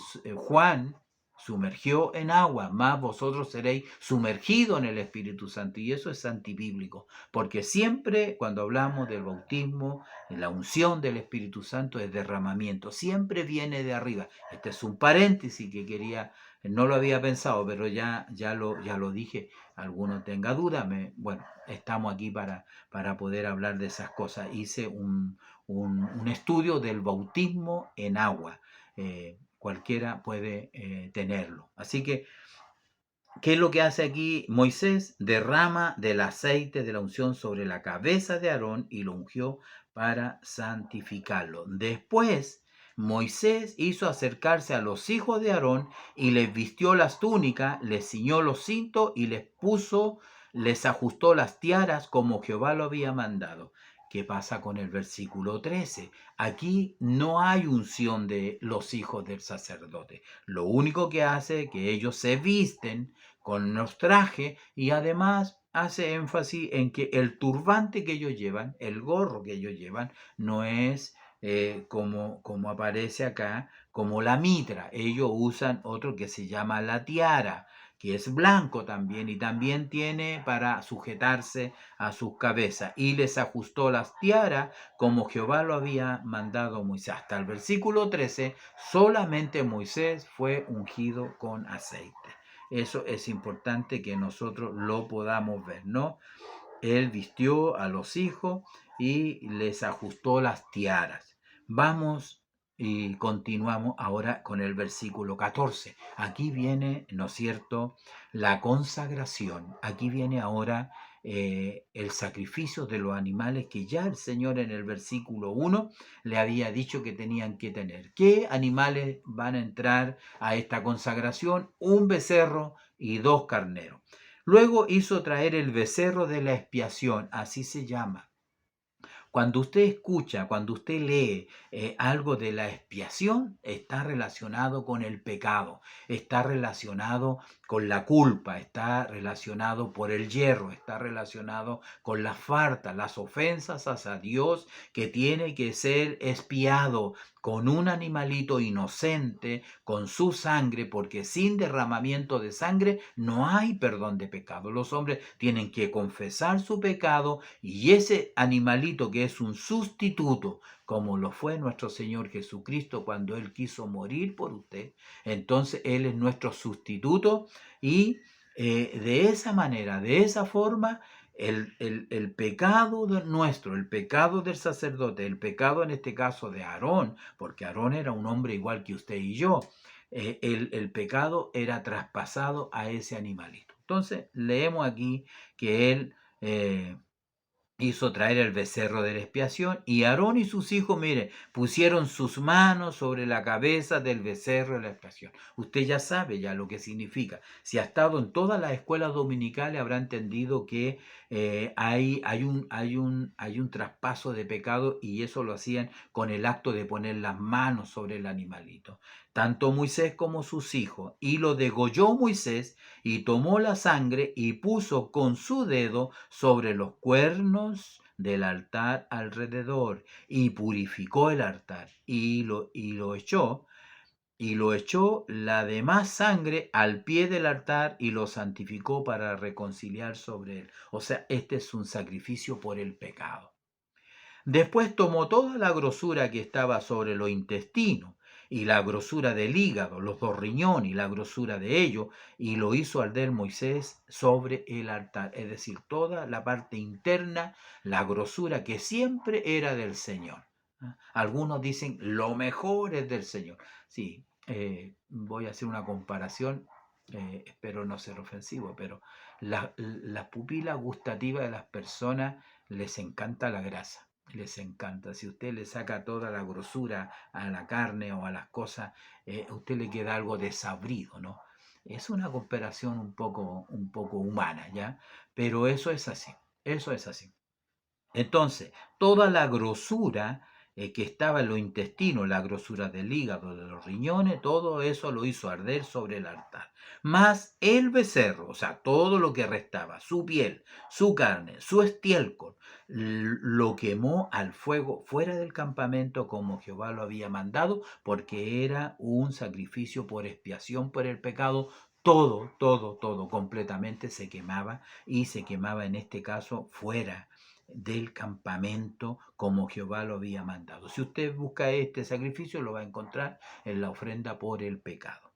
sumergió en agua, más vosotros seréis sumergidos en el Espíritu Santo. Y eso es antibíblico, porque siempre cuando hablamos del bautismo, la unción del Espíritu Santo es derramamiento, siempre viene de arriba. Este es un paréntesis que no lo había pensado, pero ya lo dije. Alguno tenga duda, bueno, estamos aquí para poder hablar de esas cosas. Hice un estudio del bautismo en agua. Cualquiera puede tenerlo. Así que, ¿qué es lo que hace aquí Moisés? Derrama del aceite de la unción sobre la cabeza de Aarón y lo ungió para santificarlo. Después, Moisés hizo acercarse a los hijos de Aarón y les vistió las túnicas, les ciñó los cintos y les ajustó las tiaras como Jehová lo había mandado. ¿Qué pasa con el versículo 13? Aquí no hay unción de los hijos del sacerdote. Lo único que hace es que ellos se visten con los trajes, y además hace énfasis en que el turbante que ellos llevan, el gorro que ellos llevan, no es como aparece acá, como la mitra. Ellos usan otro que se llama la tiara, que es blanco también, y también tiene para sujetarse a sus cabezas, y les ajustó las tiaras como Jehová lo había mandado a Moisés. Hasta el versículo 13, solamente Moisés fue ungido con aceite. Eso es importante que nosotros lo podamos ver, ¿no? Él vistió a los hijos y les ajustó las tiaras. Vamos Y continuamos ahora con el versículo 14. Aquí viene, ¿no es cierto?, la consagración. Aquí viene ahora el sacrificio de los animales que ya el Señor en el versículo 1 le había dicho que tenían que tener. ¿Qué animales van a entrar a esta consagración? Un becerro y 2 carneros. Luego hizo traer el becerro de la expiación, así se llama. Cuando usted escucha, cuando usted lee algo de la expiación, está relacionado con el pecado, está relacionado con la culpa, está relacionado por el hierro, está relacionado con las faltas, las ofensas hacia Dios que tiene que ser expiado con un animalito inocente, con su sangre, porque sin derramamiento de sangre no hay perdón de pecado. Los hombres tienen que confesar su pecado y ese animalito que es un sustituto, como lo fue nuestro Señor Jesucristo cuando Él quiso morir por usted, entonces Él es nuestro sustituto y de esa manera, de esa forma, el pecado nuestro, el pecado del sacerdote, el pecado en este caso de Aarón, porque Aarón era un hombre igual que usted y yo, el pecado era traspasado a ese animalito. Entonces leemos aquí que él hizo traer el becerro de la expiación y Aarón y sus hijos, mire, pusieron sus manos sobre la cabeza del becerro de la expiación. Usted ya sabe ya lo que significa. Si ha estado en todas las escuelas dominicales habrá entendido que hay un traspaso de pecado y eso lo hacían con el acto de poner las manos sobre el animalito. Tanto Moisés como sus hijos, y lo degolló Moisés y tomó la sangre y puso con su dedo sobre los cuernos del altar alrededor y purificó el altar y lo echó la demás sangre al pie del altar y lo santificó para reconciliar sobre él. O sea, este es un sacrificio por el pecado. Después tomó toda la grosura que estaba sobre los intestinos y la grosura del hígado, los 2 riñones y la grosura de ellos, y lo hizo arder Moisés sobre el altar. Es decir, toda la parte interna, la grosura que siempre era del Señor. Algunos dicen, lo mejor es del Señor. Sí, voy a hacer una comparación, espero no ser ofensivo, pero la pupila gustativa de las personas les encanta la grasa. Les encanta. Si usted le saca toda la grosura a la carne o a las cosas, a usted le queda algo desabrido, ¿no? Es una comparación un poco humana, ¿ya? Pero eso es así, eso es así. Entonces, toda la grosura que estaba en los intestinos, la grosura del hígado, de los riñones, todo eso lo hizo arder sobre el altar. Más el becerro, o sea, todo lo que restaba, su piel, su carne, su estiércol, lo quemó al fuego fuera del campamento como Jehová lo había mandado, porque era un sacrificio por expiación por el pecado. Todo completamente se quemaba y se quemaba en este caso fuera del campamento como Jehová lo había mandado. Si usted busca este sacrificio, lo va a encontrar en la ofrenda por el pecado.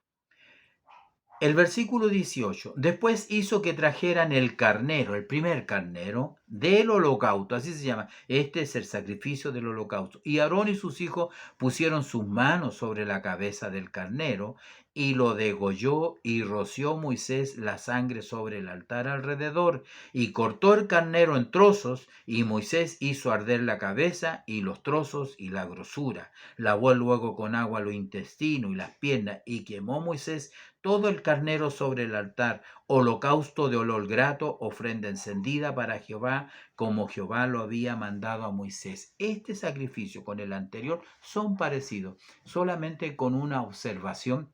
El versículo 18, después hizo que trajeran el carnero, el primer carnero del holocausto, así se llama, este es el sacrificio del holocausto. Y Aarón y sus hijos pusieron sus manos sobre la cabeza del carnero y lo degolló y roció Moisés la sangre sobre el altar alrededor y cortó el carnero en trozos y Moisés hizo arder la cabeza y los trozos y la grosura. Lavó luego con agua los intestinos y las piernas y quemó Moisés todo el carnero sobre el altar, holocausto de olor grato, ofrenda encendida para Jehová, como Jehová lo había mandado a Moisés. Este sacrificio con el anterior son parecidos, solamente con una observación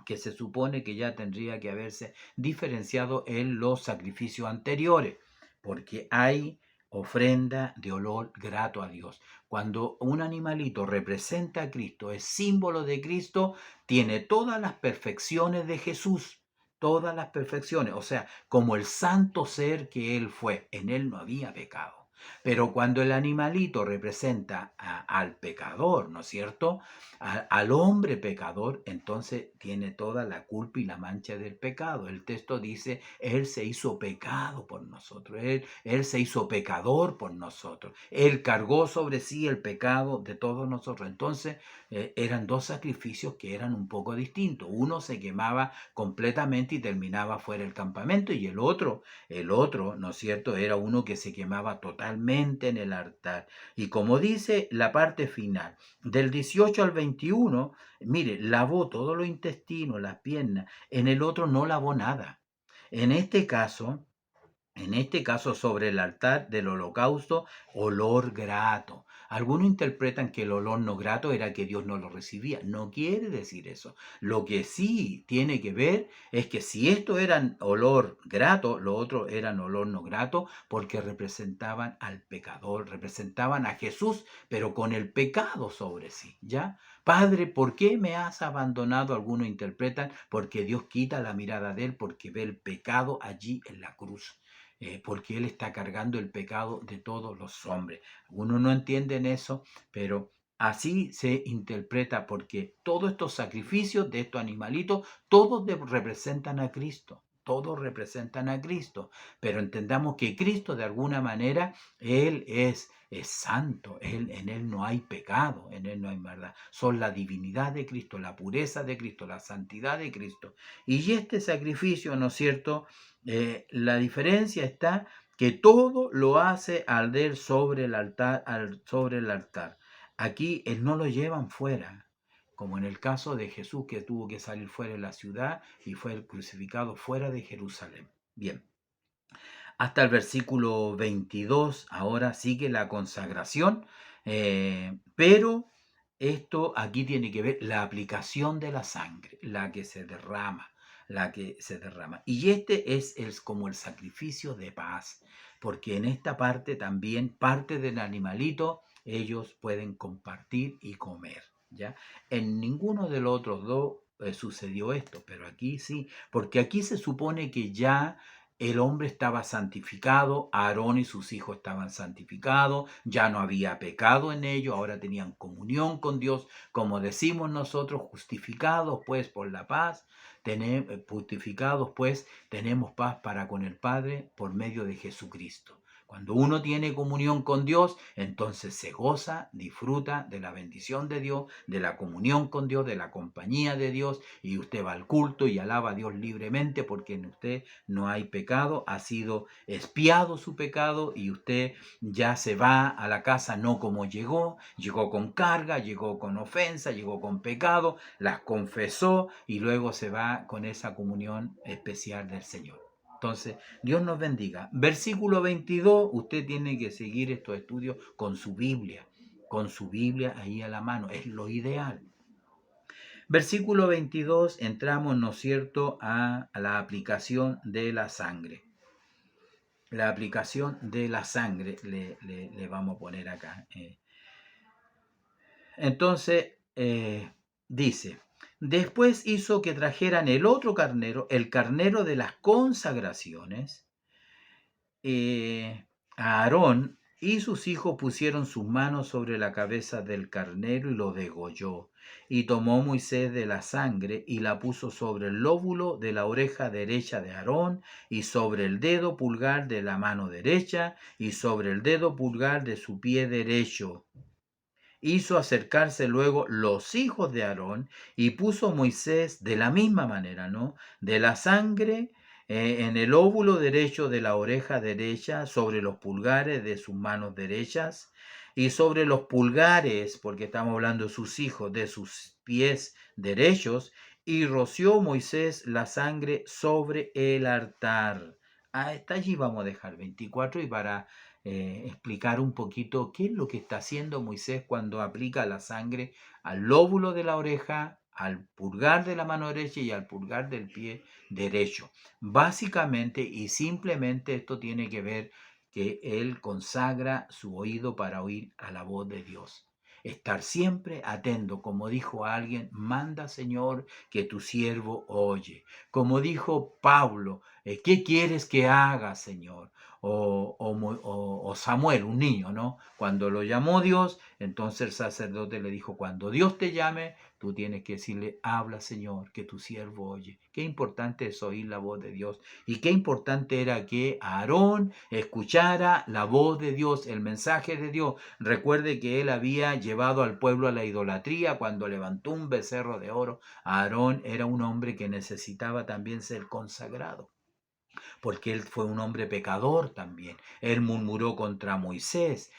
que se supone que ya tendría que haberse diferenciado en los sacrificios anteriores, porque hay ofrenda de olor grato a Dios. Cuando un animalito representa a Cristo, es símbolo de Cristo, tiene todas las perfecciones de Jesús, todas las perfecciones, o sea, como el santo ser que Él fue, en Él no había pecado. Pero cuando el animalito representa al pecador, ¿no es cierto? Al hombre pecador, entonces tiene toda la culpa y la mancha del pecado. El texto dice, Él se hizo pecado por nosotros, Él se hizo pecador por nosotros, Él cargó sobre sí el pecado de todos nosotros. Entonces, eran dos sacrificios que eran un poco distintos. Uno se quemaba completamente y terminaba fuera del campamento, y el otro, ¿no es cierto?, era uno que se quemaba totalmente en el altar. Y como dice la parte final, del 18 al 21, mire, lavó todo los intestinos, las piernas. En el otro no lavó nada. En este caso, sobre el altar del holocausto, olor grato. Algunos interpretan que el olor no grato era que Dios no lo recibía. No quiere decir eso. Lo que sí tiene que ver es que si esto era olor grato, lo otro eran olor no grato, porque representaban al pecador, representaban a Jesús, pero con el pecado sobre sí, ¿ya? Padre, ¿por qué me has abandonado? Algunos interpretan porque Dios quita la mirada de él, porque ve el pecado allí en la cruz, porque Él está cargando el pecado de todos los hombres. Algunos no entienden eso, pero así se interpreta, porque todos estos sacrificios de estos animalitos, todos representan a Cristo. Todos representan a Cristo, pero entendamos que Cristo de alguna manera, Él es santo, en Él no hay pecado, en Él no hay maldad. Son la divinidad de Cristo, la pureza de Cristo, la santidad de Cristo. Y este sacrificio, ¿no es cierto? La diferencia está que todo lo hace arder sobre el altar, sobre el altar. Aquí él no lo llevan fuera, como en el caso de Jesús, que tuvo que salir fuera de la ciudad y fue crucificado fuera de Jerusalén. Bien, hasta el versículo 22, ahora sigue la consagración, pero esto aquí tiene que ver la aplicación de la sangre, la que se derrama, la que se derrama. Y este es como el sacrificio de paz, porque en esta parte también, parte del animalito, ellos pueden compartir y comer, ¿ya? En ninguno de los otros dos sucedió esto, pero aquí sí, porque aquí se supone que ya el hombre estaba santificado, Aarón y sus hijos estaban santificados, ya no había pecado en ellos, ahora tenían comunión con Dios, como decimos nosotros, justificados pues por la paz, justificados pues tenemos paz para con el Padre por medio de Jesucristo. Cuando uno tiene comunión con Dios, entonces se goza, disfruta de la bendición de Dios, de la comunión con Dios, de la compañía de Dios, y usted va al culto y alaba a Dios libremente porque en usted no hay pecado, ha sido expiado su pecado y usted ya se va a la casa no como llegó, llegó con carga, llegó con ofensa, llegó con pecado, las confesó y luego se va con esa comunión especial del Señor. Entonces, Dios nos bendiga. Versículo 22, usted tiene que seguir estos estudios con su Biblia ahí a la mano, es lo ideal. Versículo 22, entramos, ¿no es cierto?, a la aplicación de la sangre. La aplicación de la sangre le vamos a poner acá. Entonces, dice, después hizo que trajeran el otro carnero, el carnero de las consagraciones. Aarón y sus hijos pusieron sus manos sobre la cabeza del carnero y lo degolló. Y tomó Moisés de la sangre y la puso sobre el lóbulo de la oreja derecha de Aarón y sobre el dedo pulgar de la mano derecha y sobre el dedo pulgar de su pie derecho. Hizo acercarse luego los hijos de Aarón y puso Moisés de la misma manera, ¿no?, de la sangre en el óvulo derecho de la oreja derecha, sobre los pulgares de sus manos derechas y sobre los pulgares, porque estamos hablando de sus hijos, de sus pies derechos, y roció Moisés la sangre sobre el altar. Hasta allí vamos a dejar 24, y para explicar un poquito qué es lo que está haciendo Moisés cuando aplica la sangre al lóbulo de la oreja, al pulgar de la mano derecha y al pulgar del pie derecho. Básicamente y simplemente esto tiene que ver que él consagra su oído para oír a la voz de Dios. estar siempre atento. Como dijo alguien, manda Señor que tu siervo oye. Como dijo Pablo, ¿qué quieres que haga, Señor? O Samuel, un niño, ¿no? Cuando lo llamó Dios, entonces el sacerdote le dijo, cuando Dios te llame, tú tienes que decirle, habla Señor, que tu siervo oye. Qué importante es oír la voz de Dios. Y qué importante era que Aarón escuchara la voz de Dios, el mensaje de Dios. Recuerde que él había llevado al pueblo a la idolatría cuando levantó un becerro de oro. Aarón era un hombre que necesitaba también ser consagrado, porque él fue un hombre pecador también. Él murmuró contra Moisés,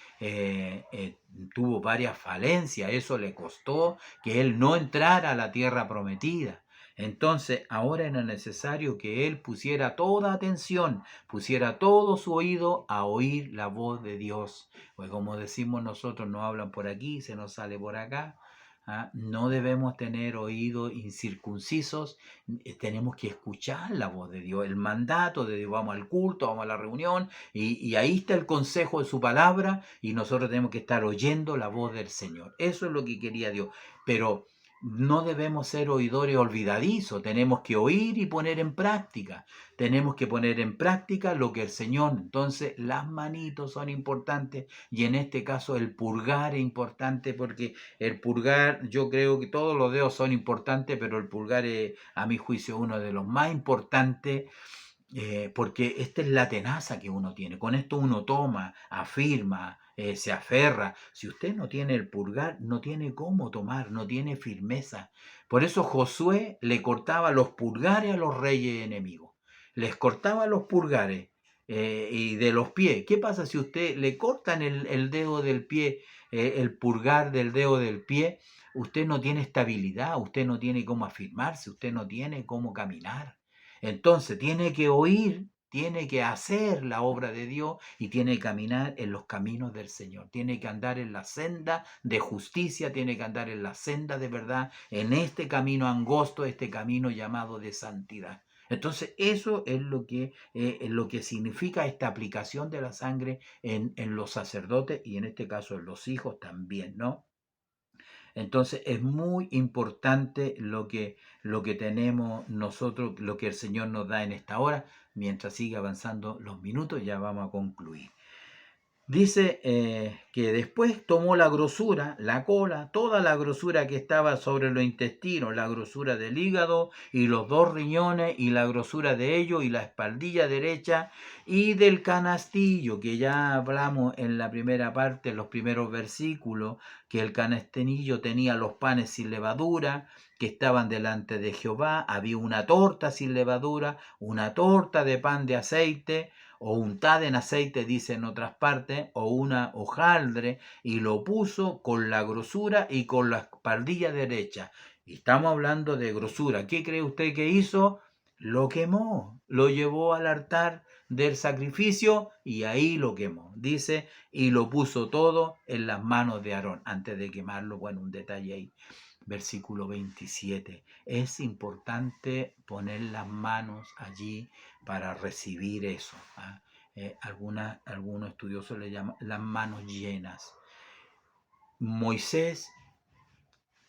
tuvo varias falencias, eso le costó que él no entrara a la tierra prometida. Entonces ahora era necesario que él pusiera toda atención, pusiera todo su oído a oír la voz de Dios. Pues como decimos nosotros, no hablan por aquí, se nos sale por acá. No debemos tener oídos incircuncisos, tenemos que escuchar la voz de Dios, el mandato de Dios. Vamos al culto, vamos a la reunión y ahí está el consejo de su palabra y nosotros tenemos que estar oyendo la voz del Señor. Eso es lo que quería Dios, pero no debemos ser oidores olvidadizos, tenemos que oír y poner en práctica. Tenemos que poner en práctica lo que el Señor. Entonces las manitos son importantes y en este caso el purgar es importante, porque el pulgar, yo creo que todos los dedos son importantes, pero el pulgar es, a mi juicio, uno de los más importantes, porque esta es la tenaza que uno tiene. Con esto uno toma, afirma, se aferra. Si usted no tiene el pulgar, no tiene cómo tomar, no tiene firmeza. Por eso Josué le cortaba los pulgares a los reyes enemigos. Les cortaba los pulgares. Y de los pies. ¿Qué pasa si usted le cortan el dedo del pie, el pulgar del dedo del pie? Usted no tiene estabilidad, usted no tiene cómo afirmarse, usted no tiene cómo caminar. Entonces tiene que oír, tiene que hacer la obra de Dios y tiene que caminar en los caminos del Señor. Tiene que andar en la senda de justicia, tiene que andar en la senda de verdad, en este camino angosto, este camino llamado de santidad. Entonces eso es lo que significa esta aplicación de la sangre en los sacerdotes y en este caso en los hijos también, ¿no? Entonces es muy importante lo que tenemos nosotros, lo que el Señor nos da en esta hora. Mientras sigue avanzando los minutos, ya vamos a concluir. Dice que después tomó la grosura, la cola, toda la grosura que estaba sobre los intestinos, la grosura del hígado y los dos riñones y la grosura de ellos y la espaldilla derecha y del canastillo, que ya hablamos en la primera parte, en los primeros versículos, que el canastillo tenía los panes sin levadura, que estaban delante de Jehová, había una torta sin levadura, una torta de pan de aceite, o untada en aceite, dice en otras partes, o una hojaldre, y lo puso con la grosura y con la espaldilla derecha. Y estamos hablando de grosura. ¿Qué cree usted que hizo? Lo quemó, lo llevó al altar del sacrificio y ahí lo quemó. Dice, y lo puso todo en las manos de Aarón. Antes de quemarlo, bueno, un detalle ahí. Versículo 27. Es importante poner las manos allí para recibir eso. Algunos estudiosos le llaman las manos llenas. Moisés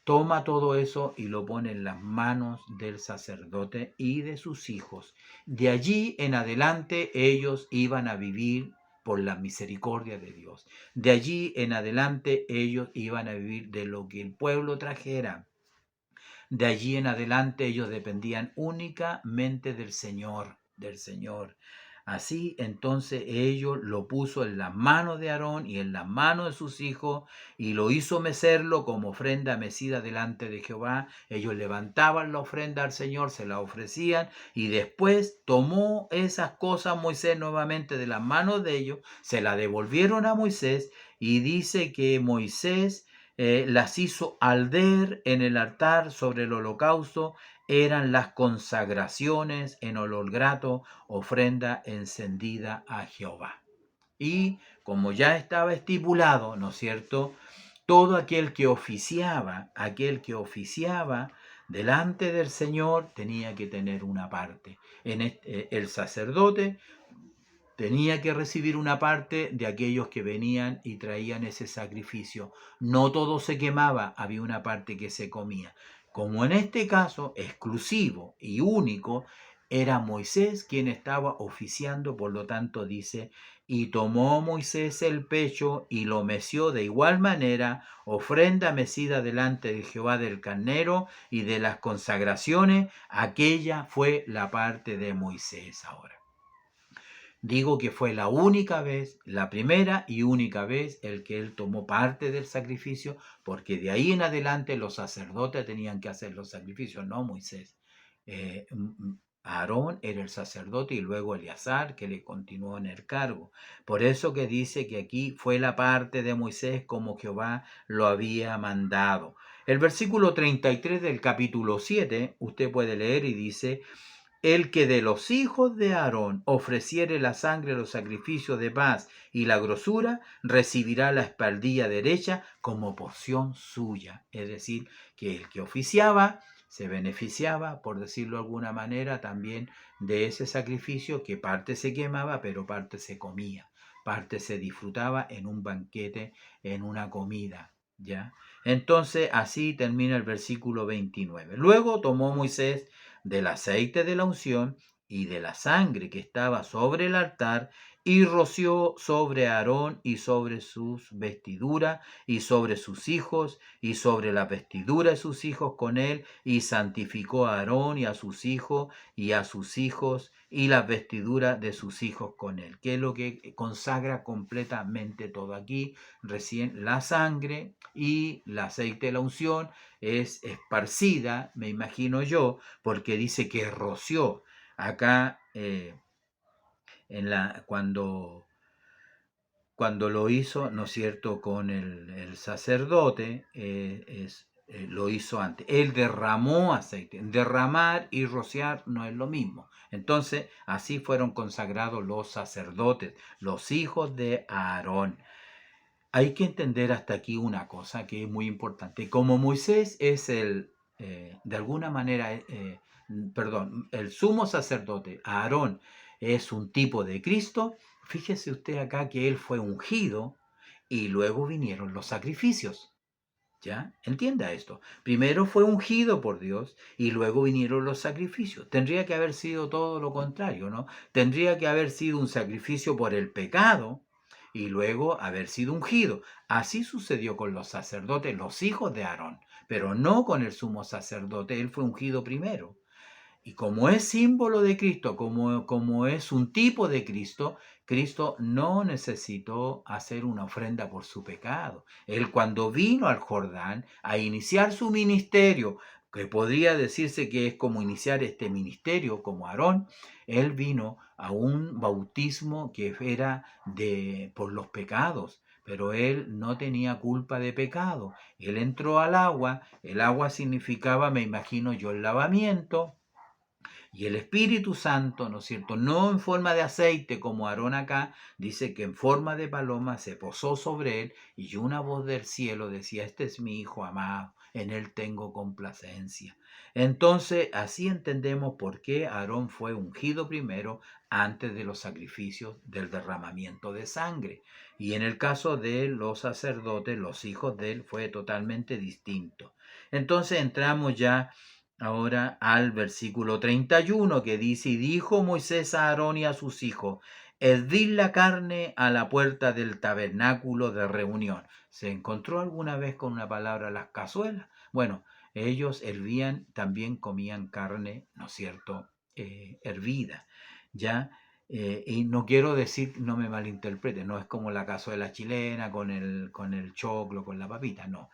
toma todo eso y lo pone en las manos del sacerdote y de sus hijos. De allí en adelante ellos iban a vivir por la misericordia de Dios. De allí en adelante ellos iban a vivir de lo que el pueblo trajera. De allí en adelante ellos dependían únicamente del Señor, del Señor. Así entonces ellos lo puso en las manos de Aarón y en las manos de sus hijos y lo hizo mecerlo como ofrenda mecida delante de Jehová. Ellos levantaban la ofrenda al Señor, se la ofrecían y después tomó esas cosas Moisés nuevamente de las manos de ellos, se la devolvieron a Moisés y dice que Moisés las hizo arder en el altar sobre el holocausto, eran las consagraciones en olor grato, ofrenda encendida a Jehová. Y como ya estaba estipulado, ¿no es cierto? Todo aquel que oficiaba delante del Señor tenía que tener una parte. El sacerdote tenía que recibir una parte de aquellos que venían y traían ese sacrificio. No todo se quemaba, había una parte que se comía. Como en este caso, exclusivo y único, era Moisés quien estaba oficiando, por lo tanto dice, y tomó Moisés el pecho y lo meció de igual manera, ofrenda mecida delante de Jehová del carnero y de las consagraciones, aquella fue la parte de Moisés ahora. Digo que fue la única vez, la primera y única vez el que él tomó parte del sacrificio, porque de ahí en adelante los sacerdotes tenían que hacer los sacrificios, no Moisés. Aarón era el sacerdote y luego Eleazar, que le continuó en el cargo. Por eso que dice que aquí fue la parte de Moisés como Jehová lo había mandado. El versículo 33 del capítulo 7, usted puede leer y dice: el que de los hijos de Aarón ofreciere la sangre de los sacrificios de paz y la grosura, recibirá la espaldilla derecha como porción suya. Es decir, que el que oficiaba se beneficiaba, por decirlo de alguna manera, también de ese sacrificio, que parte se quemaba, pero parte se comía, parte se disfrutaba en un banquete, en una comida. ¿Ya? Entonces así termina el versículo 29. Luego tomó Moisés del aceite de la unción y de la sangre que estaba sobre el altar, y roció sobre Aarón y sobre sus vestiduras y sobre sus hijos y sobre la vestidura de sus hijos con él, y santificó a Aarón y a sus hijos y a sus hijos y las vestiduras de sus hijos con él, que es lo que consagra completamente todo aquí. Recién la sangre y el aceite de la unción es esparcida, me imagino yo, porque dice que roció. Acá, cuando lo hizo, ¿no es cierto?, con el sacerdote, lo hizo antes. Él derramó aceite. Derramar y rociar no es lo mismo. Entonces, así fueron consagrados los sacerdotes, los hijos de Aarón. Hay que entender hasta aquí una cosa que es muy importante. Como Moisés es de alguna manera, el sumo sacerdote, Aarón, es un tipo de Cristo, fíjese usted acá que él fue ungido y luego vinieron los sacrificios. ¿Ya? Entienda esto. Primero fue ungido por Dios y luego vinieron los sacrificios. Tendría que haber sido todo lo contrario, ¿no? Tendría que haber sido un sacrificio por el pecado y luego haber sido ungido. Así sucedió con los sacerdotes, los hijos de Aarón, pero no con el sumo sacerdote. Él fue ungido primero. Y como es símbolo de Cristo, como es un tipo de Cristo, Cristo no necesitó hacer una ofrenda por su pecado. Él, cuando vino al Jordán a iniciar su ministerio, que podría decirse que es como iniciar este ministerio como Aarón, él vino a un bautismo que era por los pecados, pero él no tenía culpa de pecado. Él entró al agua, el agua significaba, me imagino yo, el lavamiento. Y el Espíritu Santo, ¿no es cierto?, no en forma de aceite como Aarón acá, dice que en forma de paloma se posó sobre él, y una voz del cielo decía: este es mi Hijo amado, en él tengo complacencia. Entonces, así entendemos por qué Aarón fue ungido primero antes de los sacrificios del derramamiento de sangre. Y en el caso de los sacerdotes, los hijos de él, fue totalmente distinto. Entonces entramos ya ahora al versículo 31, que dice: y dijo Moisés a Aarón y a sus hijos: hervid la carne a la puerta del tabernáculo de reunión. ¿Se encontró alguna vez con una palabra las cazuelas? Bueno, ellos hervían, también comían carne, ¿no es cierto?, hervida, ¿ya? Y no quiero decir, no me malinterprete, no es como la cazuela chilena con el choclo, con la papita, no.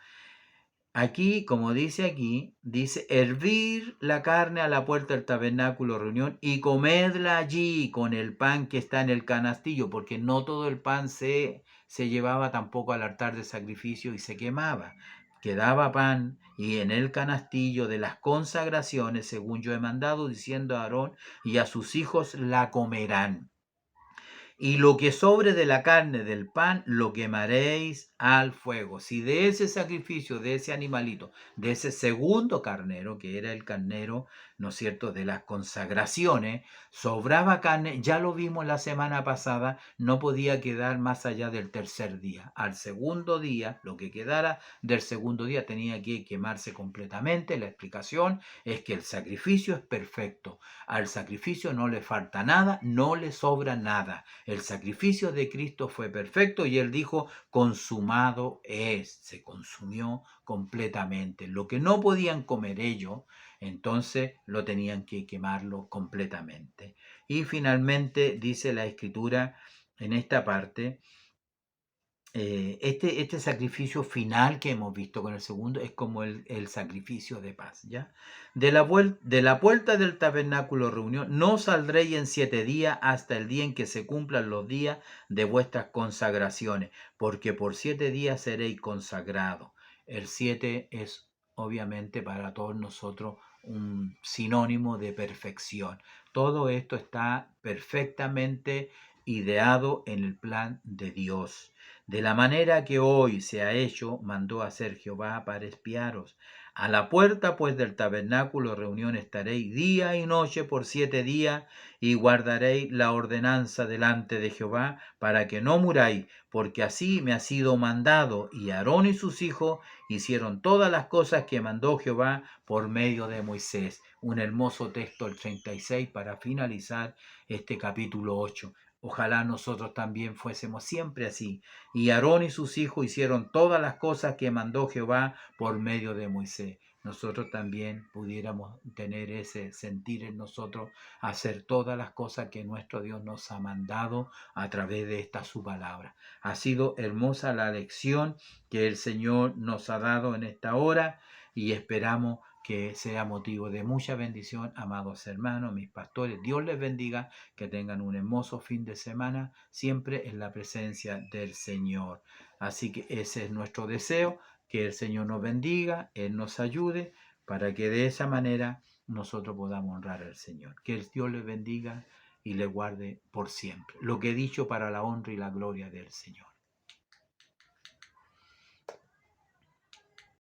Aquí, como dice aquí, dice: hervir la carne a la puerta del tabernáculo de reunión y comedla allí con el pan que está en el canastillo, porque no todo el pan se llevaba tampoco al altar de sacrificio y se quemaba. Quedaba pan y en el canastillo de las consagraciones, según yo he mandado, diciendo a Aarón y a sus hijos la comerán. Y lo que sobre de la carne del pan lo quemaréis al fuego. Si de ese sacrificio, de ese animalito, de ese segundo carnero, que era el carnero ¿no es cierto?, de las consagraciones, sobraba carne, ya lo vimos la semana pasada, no podía quedar más allá del tercer día. Al segundo día, lo que quedara del segundo día tenía que quemarse completamente. La explicación es que el sacrificio es perfecto. Al sacrificio no le falta nada, no le sobra nada. El sacrificio de Cristo fue perfecto y él dijo, consumado es, se consumió completamente. Lo que no podían comer ellos, entonces lo tenían que quemarlo completamente. Y finalmente dice la escritura en esta parte, este sacrificio final que hemos visto con el segundo es como el sacrificio de paz, ¿ya? De la puerta del tabernáculo reunión no saldréis en 7 días hasta el día en que se cumplan los días de vuestras consagraciones, porque por 7 días seréis consagrados. El 7 es obviamente para todos nosotros un sinónimo de perfección. Todo esto está perfectamente ideado en el plan de Dios. De la manera que hoy se ha hecho, mandó hacer Jehová para espiaros. A la puerta pues del tabernáculo reunión estaréis día y noche por 7 días, y guardaréis la ordenanza delante de Jehová, para que no muráis, porque así me ha sido mandado. Y Aarón y sus hijos hicieron todas las cosas que mandó Jehová por medio de Moisés. Un hermoso texto, el 36, para finalizar este capítulo 8. Ojalá nosotros también fuésemos siempre así. Y Aarón y sus hijos hicieron todas las cosas que mandó Jehová por medio de Moisés. Nosotros también pudiéramos tener ese sentir en nosotros, hacer todas las cosas que nuestro Dios nos ha mandado a través de esta su palabra. Ha sido hermosa la lección que el Señor nos ha dado en esta hora y esperamos que sea motivo de mucha bendición, amados hermanos, mis pastores. Dios les bendiga, que tengan un hermoso fin de semana, siempre en la presencia del Señor. Así que ese es nuestro deseo, que el Señor nos bendiga, Él nos ayude, para que de esa manera nosotros podamos honrar al Señor. Que el Dios les bendiga y les guarde por siempre. Lo que he dicho para la honra y la gloria del Señor.